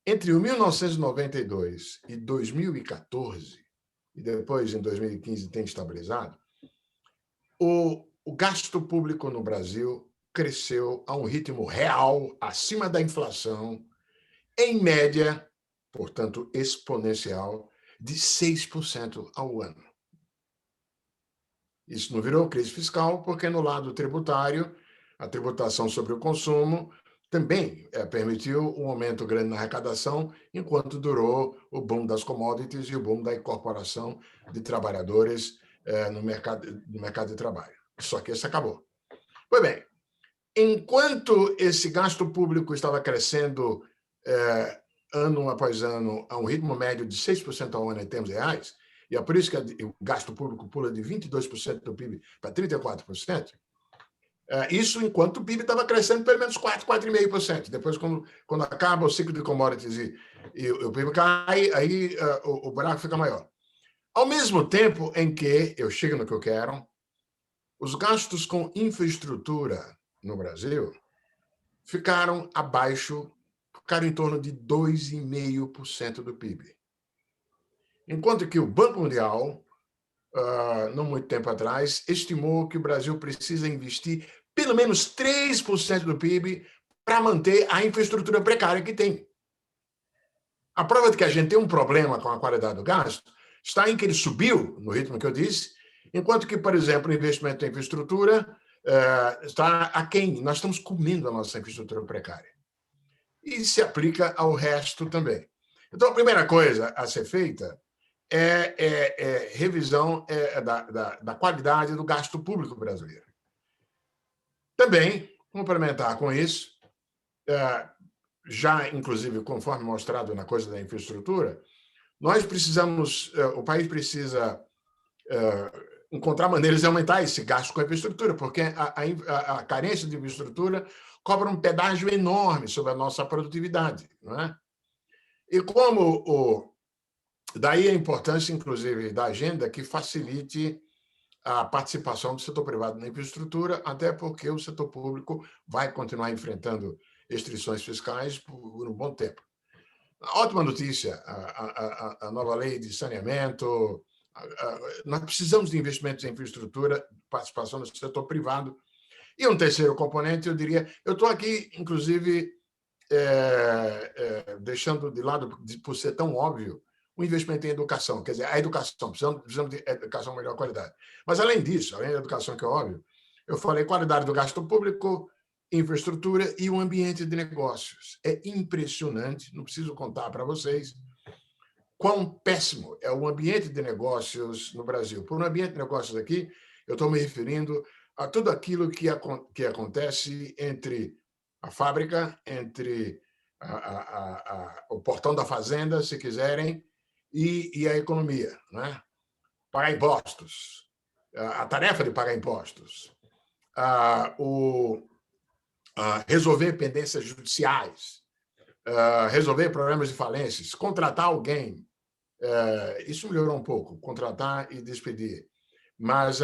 Entre 1992 e 2014, e depois em 2015 tem estabilizado, o gasto público no Brasil cresceu a um ritmo real, acima da inflação, em média, portanto, exponencial, de 6% ao ano. Isso não virou crise fiscal, porque no lado tributário, a tributação sobre o consumo também permitiu um aumento grande na arrecadação, enquanto durou o boom das commodities e o boom da incorporação de trabalhadores no mercado de trabalho. Só que esse acabou. Pois bem, enquanto esse gasto público estava crescendo ano após ano a um ritmo médio de 6% ao ano em termos reais, e é por isso que o gasto público pula de 22% do PIB para 34%, isso enquanto o PIB estava crescendo pelo menos 4,5%. Depois, quando acaba o ciclo de commodities e o PIB cai, aí o buraco fica maior. Ao mesmo tempo em que, eu chego no que eu quero, os gastos com infraestrutura no Brasil ficaram em torno de 2,5% do PIB. Enquanto que o Banco Mundial, não muito tempo atrás, estimou que o Brasil precisa investir pelo menos 3% do PIB para manter a infraestrutura precária que tem. A prova de que a gente tem um problema com a qualidade do gasto está em que ele subiu, no ritmo que eu disse, enquanto que, por exemplo, o investimento em infraestrutura está aquém. Nós estamos comendo a nossa infraestrutura precária. E se aplica ao resto também. Então, a primeira coisa a ser feita é revisão da qualidade do gasto público brasileiro. Também, complementar com isso, já, inclusive, conforme mostrado na coisa da infraestrutura, o país precisa encontrar maneiras de aumentar esse gasto com a infraestrutura, porque a carência de infraestrutura cobra um pedágio enorme sobre a nossa produtividade, não é? E daí a importância, inclusive, da agenda que facilite a participação do setor privado na infraestrutura, até porque o setor público vai continuar enfrentando restrições fiscais por um bom tempo. Ótima notícia, a nova lei de saneamento. Nós precisamos de investimentos em infraestrutura, participação do setor privado. E um terceiro componente, eu diria, eu estou aqui, inclusive, deixando de lado, por ser tão óbvio, o investimento em educação, quer dizer, a educação, precisamos de educação de melhor qualidade. Mas, além disso, além da educação, que é óbvio, eu falei qualidade do gasto público, infraestrutura e o ambiente de negócios. É impressionante, não preciso contar para vocês, quão péssimo é o ambiente de negócios no Brasil. Por um ambiente de negócios aqui, eu estou me referindo a tudo aquilo que acontece entre a fábrica, entre o portão da fazenda, se quiserem, e a economia, né? Pagar impostos, a tarefa de pagar impostos, resolver pendências judiciais, resolver problemas de falências, contratar alguém. Isso melhorou um pouco, contratar e despedir. Mas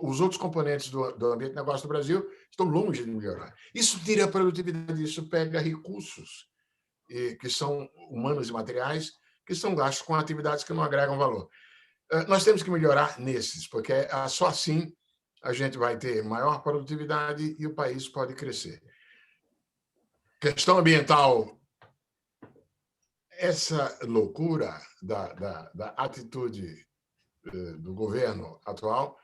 os outros componentes do ambiente de negócio do Brasil estão longe de melhorar. Isso tira a produtividade, isso pega recursos que são humanos e materiais, que são gastos com atividades que não agregam valor. Nós temos que melhorar nesses, porque só assim a gente vai ter maior produtividade e o país pode crescer. Questão ambiental, essa loucura da atitude do governo atual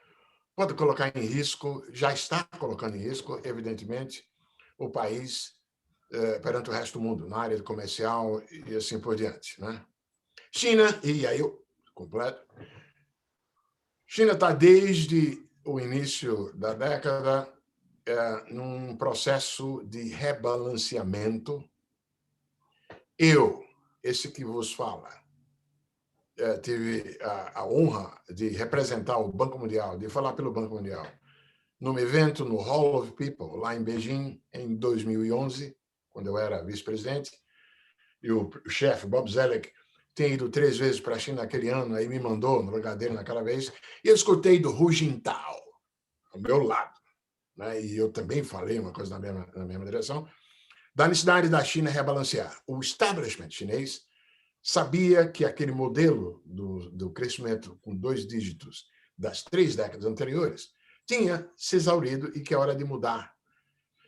pode colocar em risco, já está colocando em risco, evidentemente, o país perante o resto do mundo, na área comercial e assim por diante, né? China, e aí eu completo, China está desde o início da década num processo de rebalanceamento. Eu, esse que vos fala, tive a honra de representar o Banco Mundial, de falar pelo Banco Mundial, num evento no Hall of People, lá em Beijing, em 2011, quando eu era vice-presidente, e o chefe, Bob Zoellick, tinha ido 3 vezes para a China naquele ano, aí me mandou no lugar dele naquela vez, e eu escutei do Hu Jintao, ao meu lado, né? E eu também falei uma coisa na mesma direção, da necessidade da China rebalancear. O establishment chinês sabia que aquele modelo do crescimento com 2 dígitos das 3 décadas anteriores tinha se exaurido e que é hora de mudar.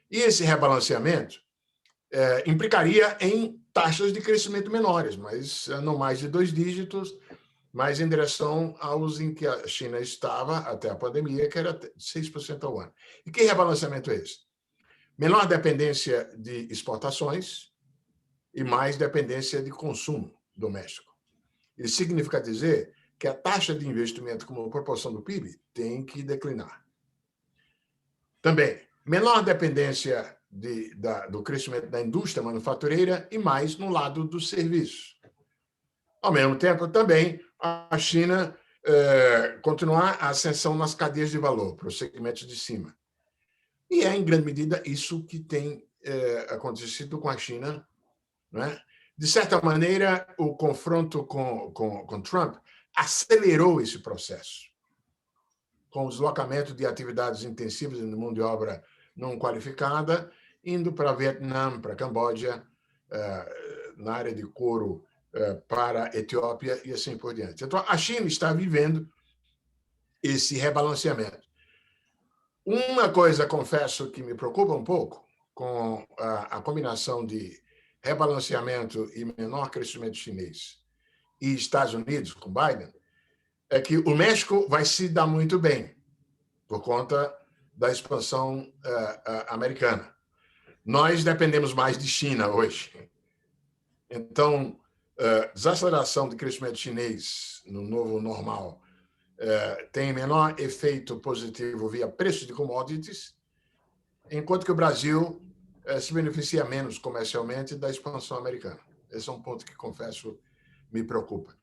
E esse rebalanceamento implicaria em taxas de crescimento menores, mas não mais de 2 dígitos, mas em direção aos em que a China estava até a pandemia, que era 6% ao ano. E que rebalanceamento é esse? Menor dependência de exportações e mais dependência de consumo doméstico. Isso significa dizer que a taxa de investimento como proporção do PIB tem que declinar. Também, menor dependência do crescimento da indústria manufatureira e mais no lado dos serviços. Ao mesmo tempo, também, a China continuar a ascensão nas cadeias de valor, para os segmentos de cima. E é, em grande medida, isso que tem acontecido com a China, né? De certa maneira, o confronto com Trump acelerou esse processo, com o deslocamento de atividades intensivas de mão de obra não qualificada, indo para Vietnã, para Camboja, na área de couro, para a Etiópia e assim por diante. Então, a China está vivendo esse rebalanceamento. Uma coisa, confesso, que me preocupa um pouco, com a combinação de rebalanceamento e menor crescimento chinês e Estados Unidos, com Biden, é que o México vai se dar muito bem, por conta da expansão americana. Nós dependemos mais de China hoje. Então, desaceleração de crescimento chinês no novo normal tem menor efeito positivo via preço de commodities, enquanto que o Brasil se beneficia menos comercialmente da expansão americana. Esse é um ponto que, confesso, me preocupa.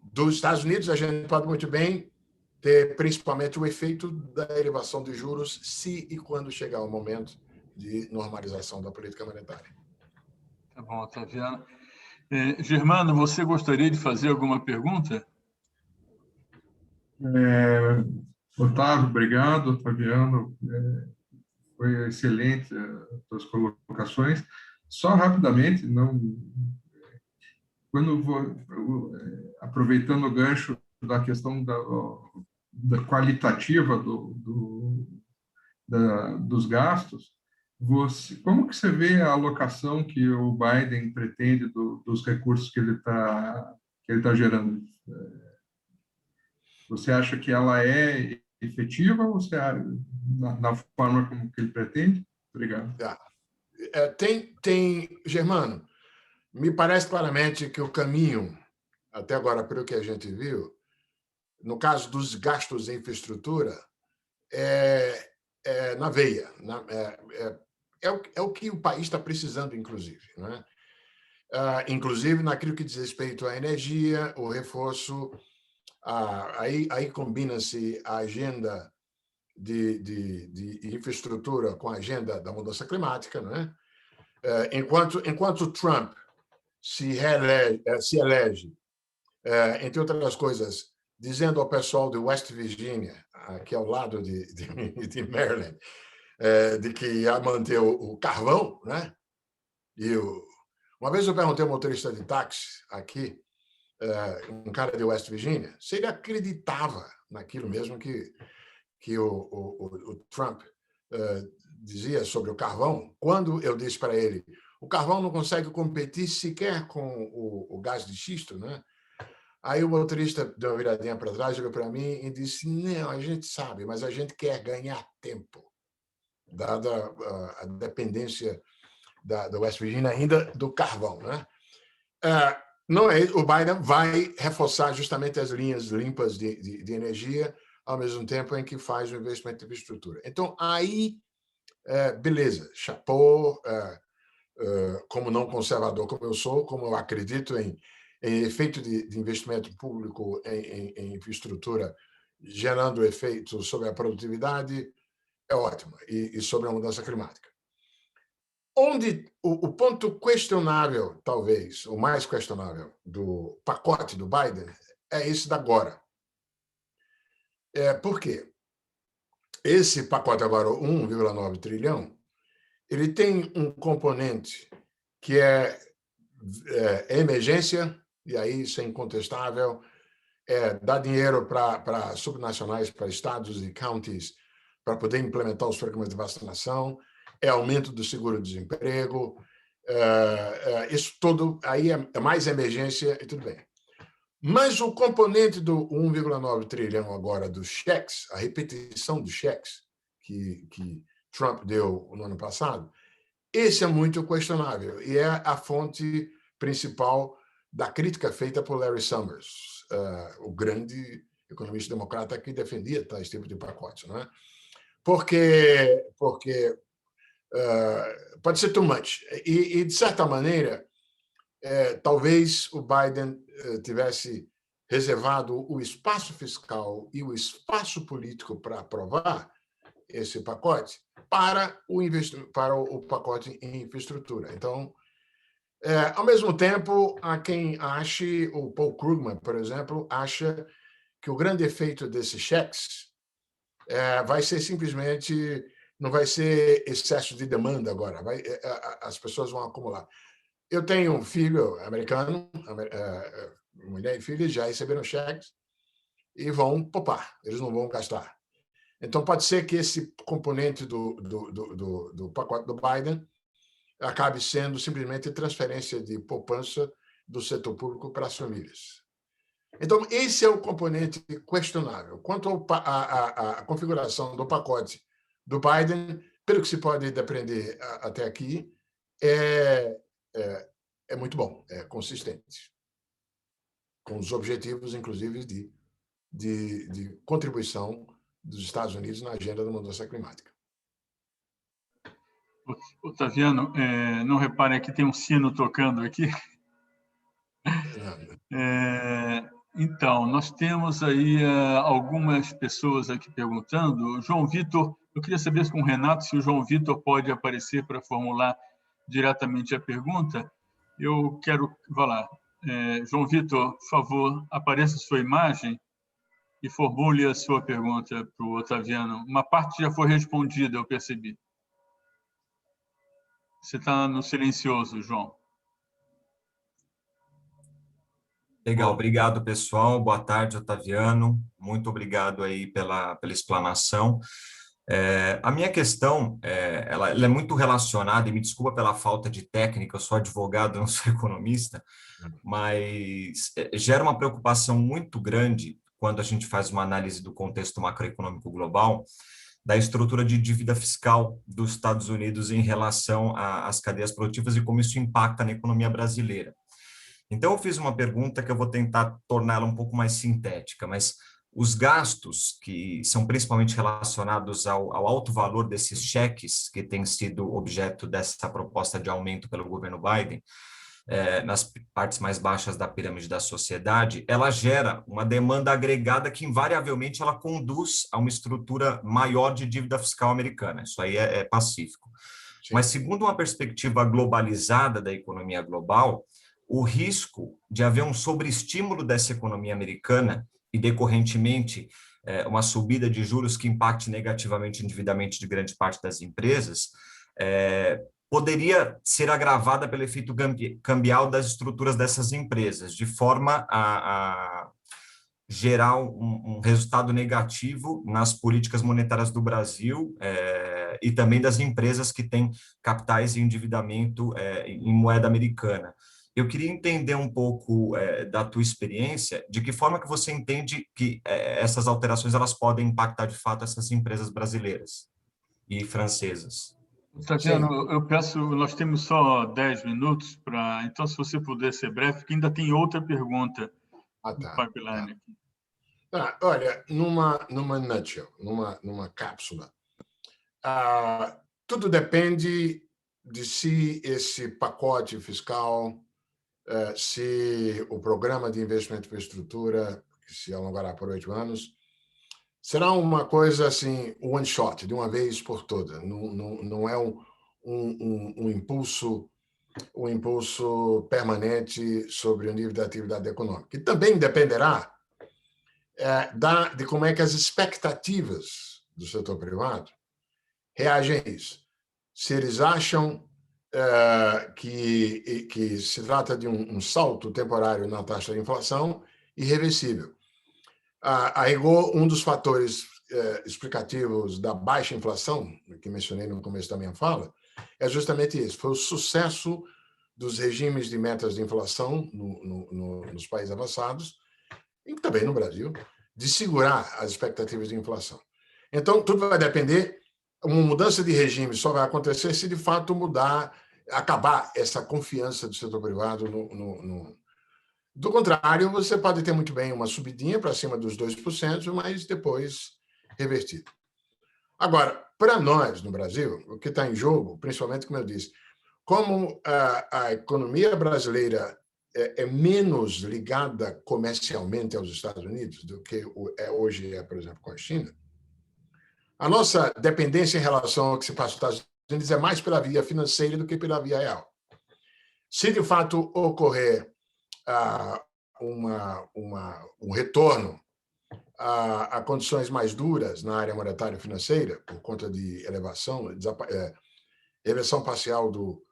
Dos Estados Unidos, a gente pode muito bem ter principalmente o efeito da elevação de juros se e quando chegar o momento de normalização da política monetária. Tá bom, Otaviano. Germano, você gostaria de fazer alguma pergunta? Otávio, obrigado. Otaviano, foi excelente as suas colocações. Só rapidamente, aproveitando o gancho da questão da qualitativa dos gastos, como que você vê a alocação que o Biden pretende dos recursos que ele está gerando? Você acha que ela é efetiva ou você na forma como que ele pretende? Obrigado. Germano, me parece claramente que o caminho, até agora, pelo que a gente viu, no caso dos gastos em infraestrutura, é na veia. É o que o país está precisando, inclusive. Né? Inclusive, naquilo que diz respeito à energia, o reforço, aí combina-se a agenda de infraestrutura com a agenda da mudança climática. Né? Enquanto Trump se elege, entre outras coisas, dizendo ao pessoal de West Virginia, aqui ao lado de Maryland, de que ia manter o carvão, né? Uma vez eu perguntei ao motorista de táxi aqui, um cara de West Virginia, se ele acreditava naquilo mesmo que o Trump dizia sobre o carvão, quando eu disse para ele, o carvão não consegue competir sequer com o gás de xisto, né? Aí o motorista deu uma viradinha para trás, olhou para mim e disse, não, a gente sabe, mas a gente quer ganhar tempo, dada a dependência da West Virginia ainda do carvão. Né? O Biden vai reforçar justamente as linhas limpas de energia ao mesmo tempo em que faz o investimento em infraestrutura. Então, aí, beleza, chapeau, como não conservador como eu sou, como eu acredito em efeito de investimento público em infraestrutura, gerando efeito sobre a produtividade, é ótimo, e sobre a mudança climática. Onde o ponto questionável, talvez, o mais questionável do pacote do Biden é esse da agora. Por quê? Esse pacote agora, 1,9 trilhão, ele tem um componente que é emergência, e aí isso é incontestável, dar dinheiro para subnacionais, para estados e counties, para poder implementar os programas de vacinação, aumento do seguro-desemprego, isso tudo aí é mais emergência e tudo bem. Mas o componente do 1,9 trilhão agora dos cheques, a repetição dos cheques que Trump deu no ano passado, esse é muito questionável e é a fonte principal da crítica feita por Larry Summers, o grande economista democrata que defendia esse tipo de pacote, não é? Porque pode ser too much. E de certa maneira, talvez o Biden tivesse reservado o espaço fiscal e o espaço político para aprovar esse pacote para o pacote em infraestrutura. Então, ao mesmo tempo, há quem ache, o Paul Krugman, por exemplo, acha que o grande efeito desses cheques vai ser simplesmente, não vai ser excesso de demanda agora, as pessoas vão acumular. Eu tenho um filho americano, mulher e filho já receberam cheques e vão poupar, eles não vão gastar. Então, pode ser que esse componente do pacote do Biden acabe sendo simplesmente transferência de poupança do setor público para as famílias. Então, esse é o componente questionável. Quanto à configuração do pacote do Biden, pelo que se pode depreender até aqui, é muito bom, é consistente, com os objetivos, inclusive, de contribuição dos Estados Unidos na agenda da mudança climática. Otaviano, não repare aqui, tem um sino tocando aqui. Então, nós temos aí algumas pessoas aqui perguntando. João Vitor, eu queria saber com o Renato se o João Vitor pode aparecer para formular diretamente a pergunta. Eu quero, vai lá. João Vitor, por favor, apareça sua imagem e formule a sua pergunta para o Otaviano. Uma parte já foi respondida, eu percebi. Você está no silencioso, João. Legal, obrigado, pessoal. Boa tarde, Otaviano. Muito obrigado aí pela explanação. A minha questão, ela é muito relacionada, e me desculpa pela falta de técnica, eu sou advogado, não sou economista, mas gera uma preocupação muito grande quando a gente faz uma análise do contexto macroeconômico global, da estrutura de dívida fiscal dos Estados Unidos em relação às cadeias produtivas e como isso impacta na economia brasileira. Então, eu fiz uma pergunta que eu vou tentar torná-la um pouco mais sintética, mas os gastos que são principalmente relacionados ao alto valor desses cheques que têm sido objeto dessa proposta de aumento pelo governo Biden, nas partes mais baixas da pirâmide da sociedade, ela gera uma demanda agregada que invariavelmente ela conduz a uma estrutura maior de dívida fiscal americana. Isso aí é pacífico. Sim. Mas segundo uma perspectiva globalizada da economia global, o risco de haver um sobreestímulo dessa economia americana e, decorrentemente, uma subida de juros que impacte negativamente o endividamento de grande parte das empresas, poderia ser agravada pelo efeito cambial das estruturas dessas empresas, de forma a gerar um resultado negativo nas políticas monetárias do Brasil e também das empresas que têm capitais e endividamento em moeda americana. Eu queria entender um pouco da tua experiência, de que forma que você entende que essas alterações elas podem impactar de fato essas empresas brasileiras e francesas. Otaviano, eu peço, nós temos só 10 minutos, então se você puder ser breve, porque ainda tem outra pergunta no pipeline aqui. Olha, numa nutshell, numa cápsula, tudo depende de se esse pacote fiscal, se o programa de investimento em infraestrutura, que se alongará por 8 anos, será uma coisa assim, one shot, de uma vez por toda. Não é um impulso permanente sobre o nível da atividade econômica. E também dependerá de como é que as expectativas do setor privado reagem a isso. Se eles acham que se trata de um salto temporário na taxa de inflação irreversível. A rigor, um dos fatores explicativos da baixa inflação, que mencionei no começo da minha fala, é justamente isso. Foi o sucesso dos regimes de metas de inflação nos países avançados, e também no Brasil, de segurar as expectativas de inflação. Então, tudo vai depender. Uma mudança de regime só vai acontecer se, de fato, acabar essa confiança do setor privado Do contrário, você pode ter muito bem uma subidinha para cima dos 2%, mas depois revertido. Agora, para nós, no Brasil, o que está em jogo, principalmente, como eu disse, como a economia brasileira é menos ligada comercialmente aos Estados Unidos do que hoje por exemplo, com a China, a nossa dependência em relação ao que se passa nos Estados Unidos é mais pela via financeira do que pela via real. Se, de fato, ocorrer um retorno a condições mais duras na área monetária e financeira, por conta de reversão parcial do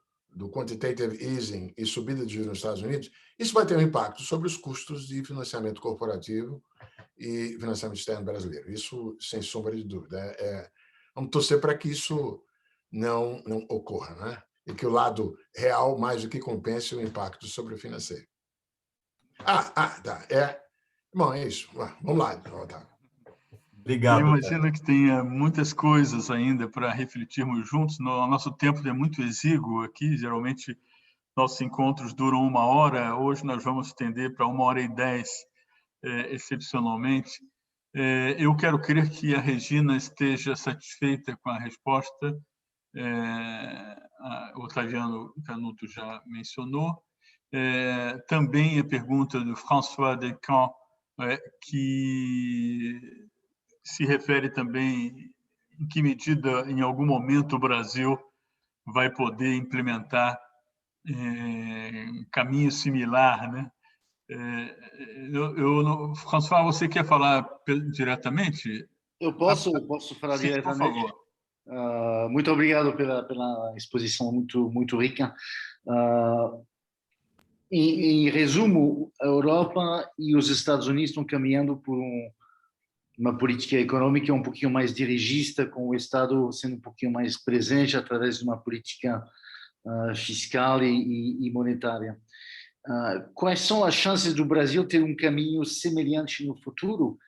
quantitative easing e subida de juros nos Estados Unidos, isso vai ter um impacto sobre os custos de financiamento corporativo e financiamento externo brasileiro. Isso, sem sombra de dúvida. Vamos torcer para que isso não ocorra, né? E que o lado real, mais do que compense o impacto sobre o financeiro. Tá. Bom, é isso. Vamos lá, Otávio. Obrigado. Eu imagino que tenha muitas coisas ainda para refletirmos juntos. O nosso tempo é muito exíguo aqui. Geralmente, nossos encontros duram 1 hora. Hoje, nós vamos estender para 1h10, excepcionalmente. Eu quero crer que a Regina esteja satisfeita com a resposta. O Otaviano Canuto já mencionou. Também a pergunta do François Descamps, que se refere também em que medida, em algum momento, o Brasil vai poder implementar um caminho similar, né? François, você quer falar diretamente? Eu posso falar Sim, diretamente? Por favor. Muito obrigado pela exposição muito rica. Em resumo, a Europa e os Estados Unidos estão caminhando por uma política econômica um pouquinho mais dirigista, com o Estado sendo um pouquinho mais presente através de uma política fiscal e monetária. Quais são as chances do Brasil ter um caminho semelhante no futuro?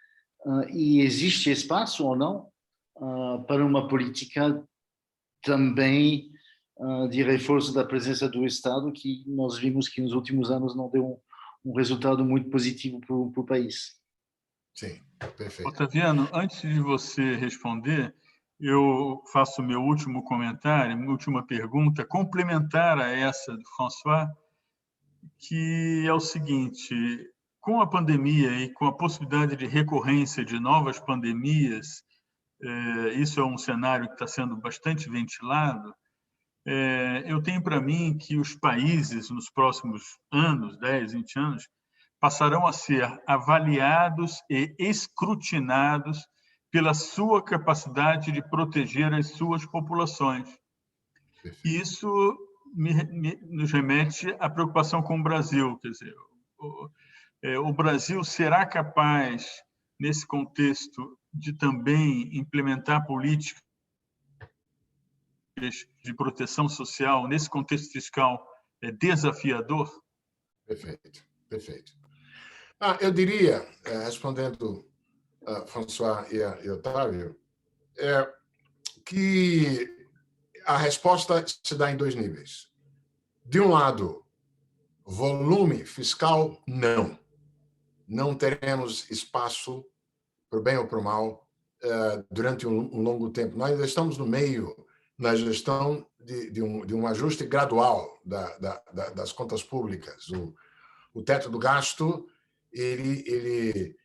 E existe espaço ou não para uma política também de reforço da presença do Estado, que nós vimos que nos últimos anos não deu um resultado muito positivo para o país? Sim, perfeito. Otaviano, antes de você responder, eu faço meu último comentário, minha última pergunta, complementar a essa do François, que é o seguinte: com a pandemia e com a possibilidade de recorrência de novas pandemias, isso é um cenário que está sendo bastante ventilado. Eu tenho para mim que os países, nos próximos anos, 10, 20 anos, passarão a ser avaliados e escrutinados pela sua capacidade de proteger as suas populações. E isso nos remete à preocupação com o Brasil. Quer dizer, o Brasil será capaz, nesse contexto, de também implementar políticas de proteção social, nesse contexto fiscal desafiador? Perfeito. Eu diria, respondendo François e Otávio, que a resposta se dá em 2 níveis. De um lado, volume fiscal, não teremos espaço para o bem ou para o mal, durante um longo tempo. Nós ainda estamos no meio, na gestão de um ajuste gradual das contas públicas. O teto do gasto ele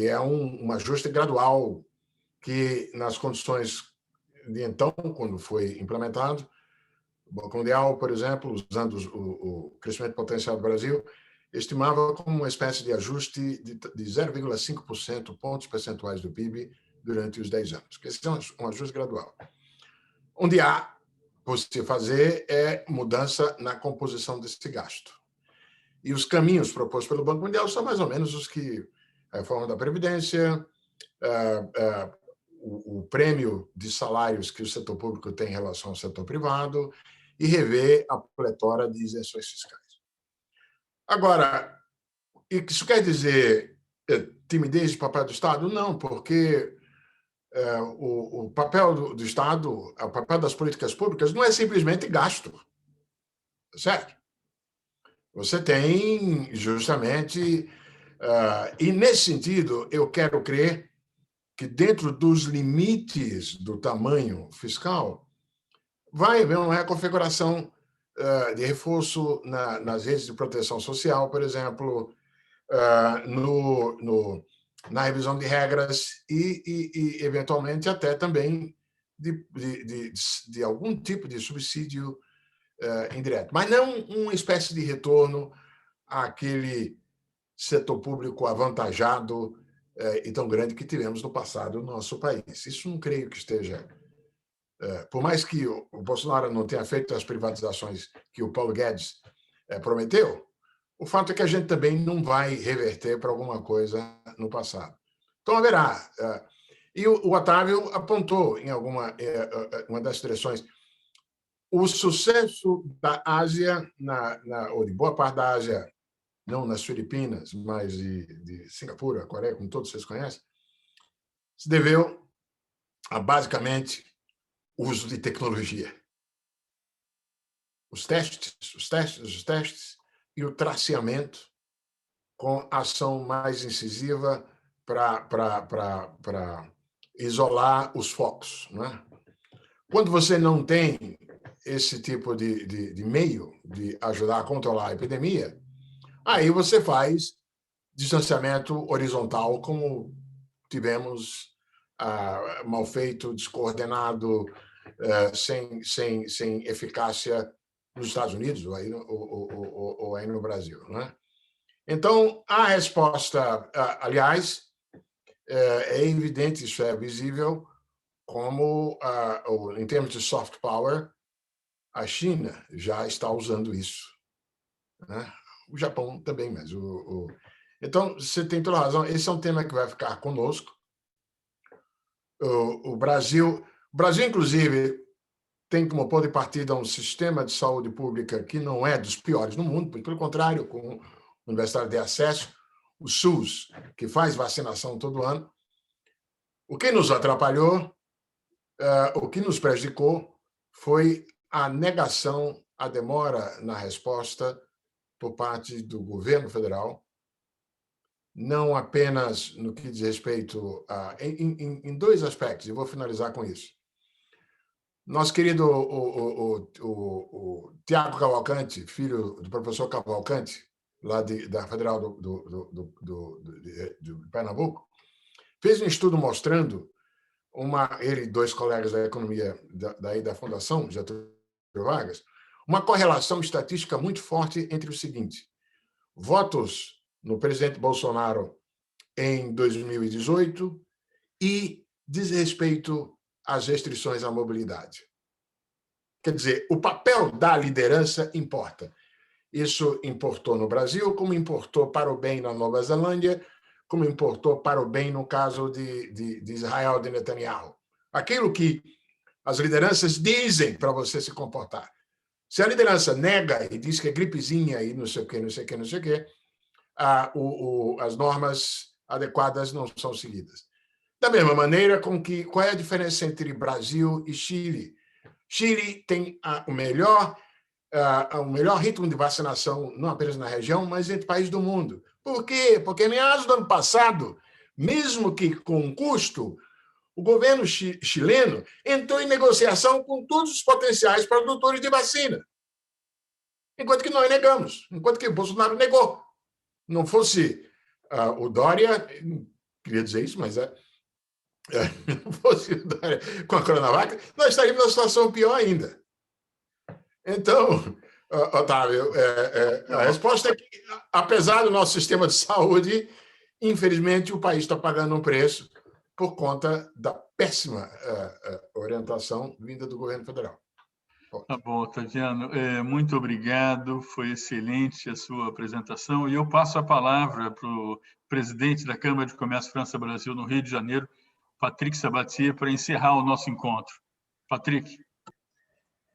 é um ajuste gradual que, nas condições de então, quando foi implementado, o Banco Mundial, por exemplo, usando o crescimento potencial do Brasil, estimava como uma espécie de ajuste de 0,5% pontos percentuais do PIB durante os 10 anos. Esse é um ajuste gradual. Onde há por se fazer é mudança na composição desse gasto. E os caminhos propostos pelo Banco Mundial são mais ou menos os que a reforma da Previdência, o prêmio de salários que o setor público tem em relação ao setor privado e rever a pletora de isenções fiscais. Agora, isso quer dizer timidez de papel do Estado? Não, porque o papel do Estado, o papel das políticas públicas não é simplesmente gasto, certo? Você tem justamente... e, nesse sentido, eu quero crer que, dentro dos limites do tamanho fiscal, vai haver uma reconfiguração de reforço nas redes de proteção social, por exemplo, na revisão de regras e eventualmente, até também de algum tipo de subsídio indireto. Mas não uma espécie de retorno àquele setor público avantajado e tão grande que tivemos no passado no nosso país. Isso não creio que esteja... Por mais que o Bolsonaro não tenha feito as privatizações que o Paulo Guedes prometeu, o fato é que a gente também não vai reverter para alguma coisa no passado. Então, haverá. E o Otávio apontou em uma das direções. O sucesso da Ásia, ou de boa parte da Ásia, não nas Filipinas, mas de Singapura, Coreia, como todos vocês conhecem, se deveu a, basicamente, o uso de tecnologia. Os testes e o traceamento com ação mais incisiva para isolar os focos. Né? Quando você não tem esse tipo de meio de ajudar a controlar a epidemia, aí você faz distanciamento horizontal, como tivemos mal feito, descoordenado, sem eficácia nos Estados Unidos ou aí no Brasil. Né? Então, a resposta, aliás, é evidente, isso é visível, como, em termos de soft power, a China já está usando isso. Né? O Japão também, mas Então, você tem toda a razão, esse é um tema que vai ficar conosco. O Brasil, inclusive, tem como ponto de partida um sistema de saúde pública que não é dos piores no mundo, pelo contrário, com a Universidade de Acesso, o SUS, que faz vacinação todo ano. O que nos atrapalhou, o que nos prejudicou, foi a negação, a demora na resposta por parte do governo federal, não apenas no que diz respeito em dois aspectos, e vou finalizar com isso. Nosso querido o Tiago Cavalcante, filho do professor Cavalcante, lá da Federal de Pernambuco, fez um estudo mostrando, ele e dois colegas da economia da Fundação Getúlio Vargas, uma correlação estatística muito forte entre o seguinte: votos no presidente Bolsonaro em 2018 e desrespeito às restrições à mobilidade. Quer dizer, o papel da liderança importa. Isso importou no Brasil, como importou para o bem na Nova Zelândia, como importou para o bem no caso de Israel, de Netanyahu. Aquilo que as lideranças dizem para você se comportar. Se a liderança nega e diz que é gripezinha e não sei o quê, as normas adequadas não são seguidas. Da mesma maneira, qual é a diferença entre Brasil e Chile? Chile tem o melhor ritmo de vacinação, não apenas na região, mas entre países do mundo. Por quê? Porque em meados do ano passado, mesmo que com custo, o governo chileno entrou em negociação com todos os potenciais produtores de vacina, enquanto que nós negamos, enquanto que o Bolsonaro negou. Não fosse o Dória, queria dizer isso, mas não fosse o Dória com a Coronavac, nós estaríamos numa situação pior ainda. Então, Otávio, a resposta é que, apesar do nosso sistema de saúde, infelizmente, o país está pagando um preço por conta da péssima orientação vinda do governo federal. Tá bom, Otaviano. Muito obrigado, foi excelente a sua apresentação. E eu passo a palavra para o presidente da Câmara de Comércio França-Brasil no Rio de Janeiro, Patrick Sabatier, para encerrar o nosso encontro. Patrick.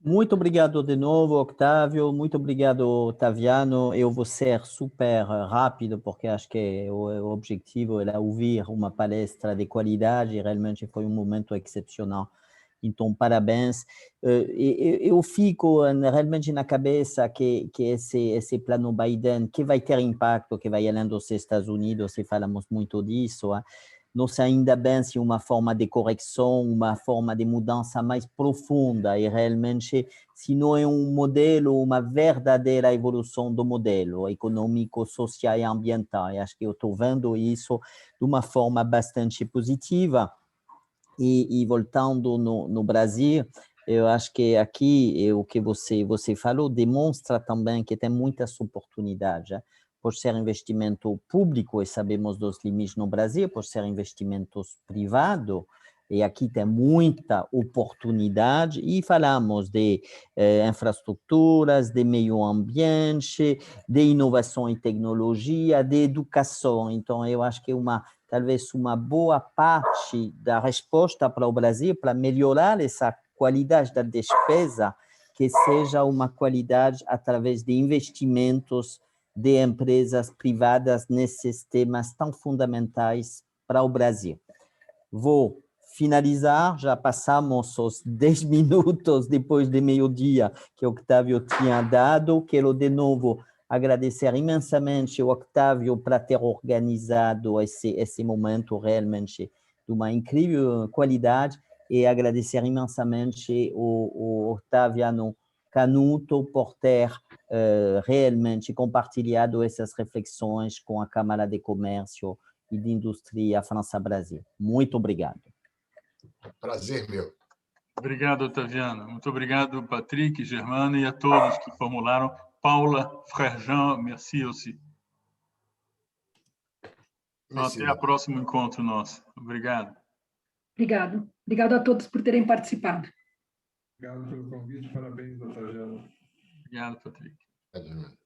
Muito obrigado de novo, Octávio. Muito obrigado, Otaviano. Eu vou ser super rápido, porque acho que o objetivo é ouvir uma palestra de qualidade. Realmente foi um momento excepcional. Então, parabéns. Eu fico realmente na cabeça que esse plano Biden, que vai ter impacto, que vai além dos Estados Unidos, e falamos muito disso, não sei ainda bem se uma forma de correção, uma forma de mudança mais profunda, e realmente se não é um modelo, uma verdadeira evolução do modelo econômico, social e ambiental. E acho que eu estou vendo isso de uma forma bastante positiva. E voltando no Brasil, eu acho que aqui o que você falou demonstra também que tem muitas oportunidades, por ser investimento público, e sabemos dos limites no Brasil, por ser investimentos privados, e aqui tem muita oportunidade, e falamos de infraestruturas, de meio ambiente, de inovação e tecnologia, de educação. Então, eu acho que talvez uma boa parte da resposta para o Brasil, para melhorar essa qualidade da despesa, que seja uma qualidade através de investimentos de empresas privadas nesses temas tão fundamentais para o Brasil. Vou finalizar, já passamos os 10 minutos depois de meio-dia que o Octávio tinha dado. Quero de novo agradecer imensamente o Octávio para ter organizado esse momento realmente de uma incrível qualidade, e agradecer imensamente o Otaviano Canuto por ter realmente compartilhado essas reflexões com a Câmara de Comércio e de Indústria França-Brasil. Muito obrigado. Prazer meu. Obrigado, Otaviano. Muito obrigado, Patrick, Germana, e a todos que formularam. Paula, Frère Jean, merci aussi. Merci. Até o próximo encontro nosso. Obrigado. Obrigado. Obrigado a todos por terem participado. Obrigado pelo convite. Parabéns, Otaviano. Obrigado, Patrick. Obrigado.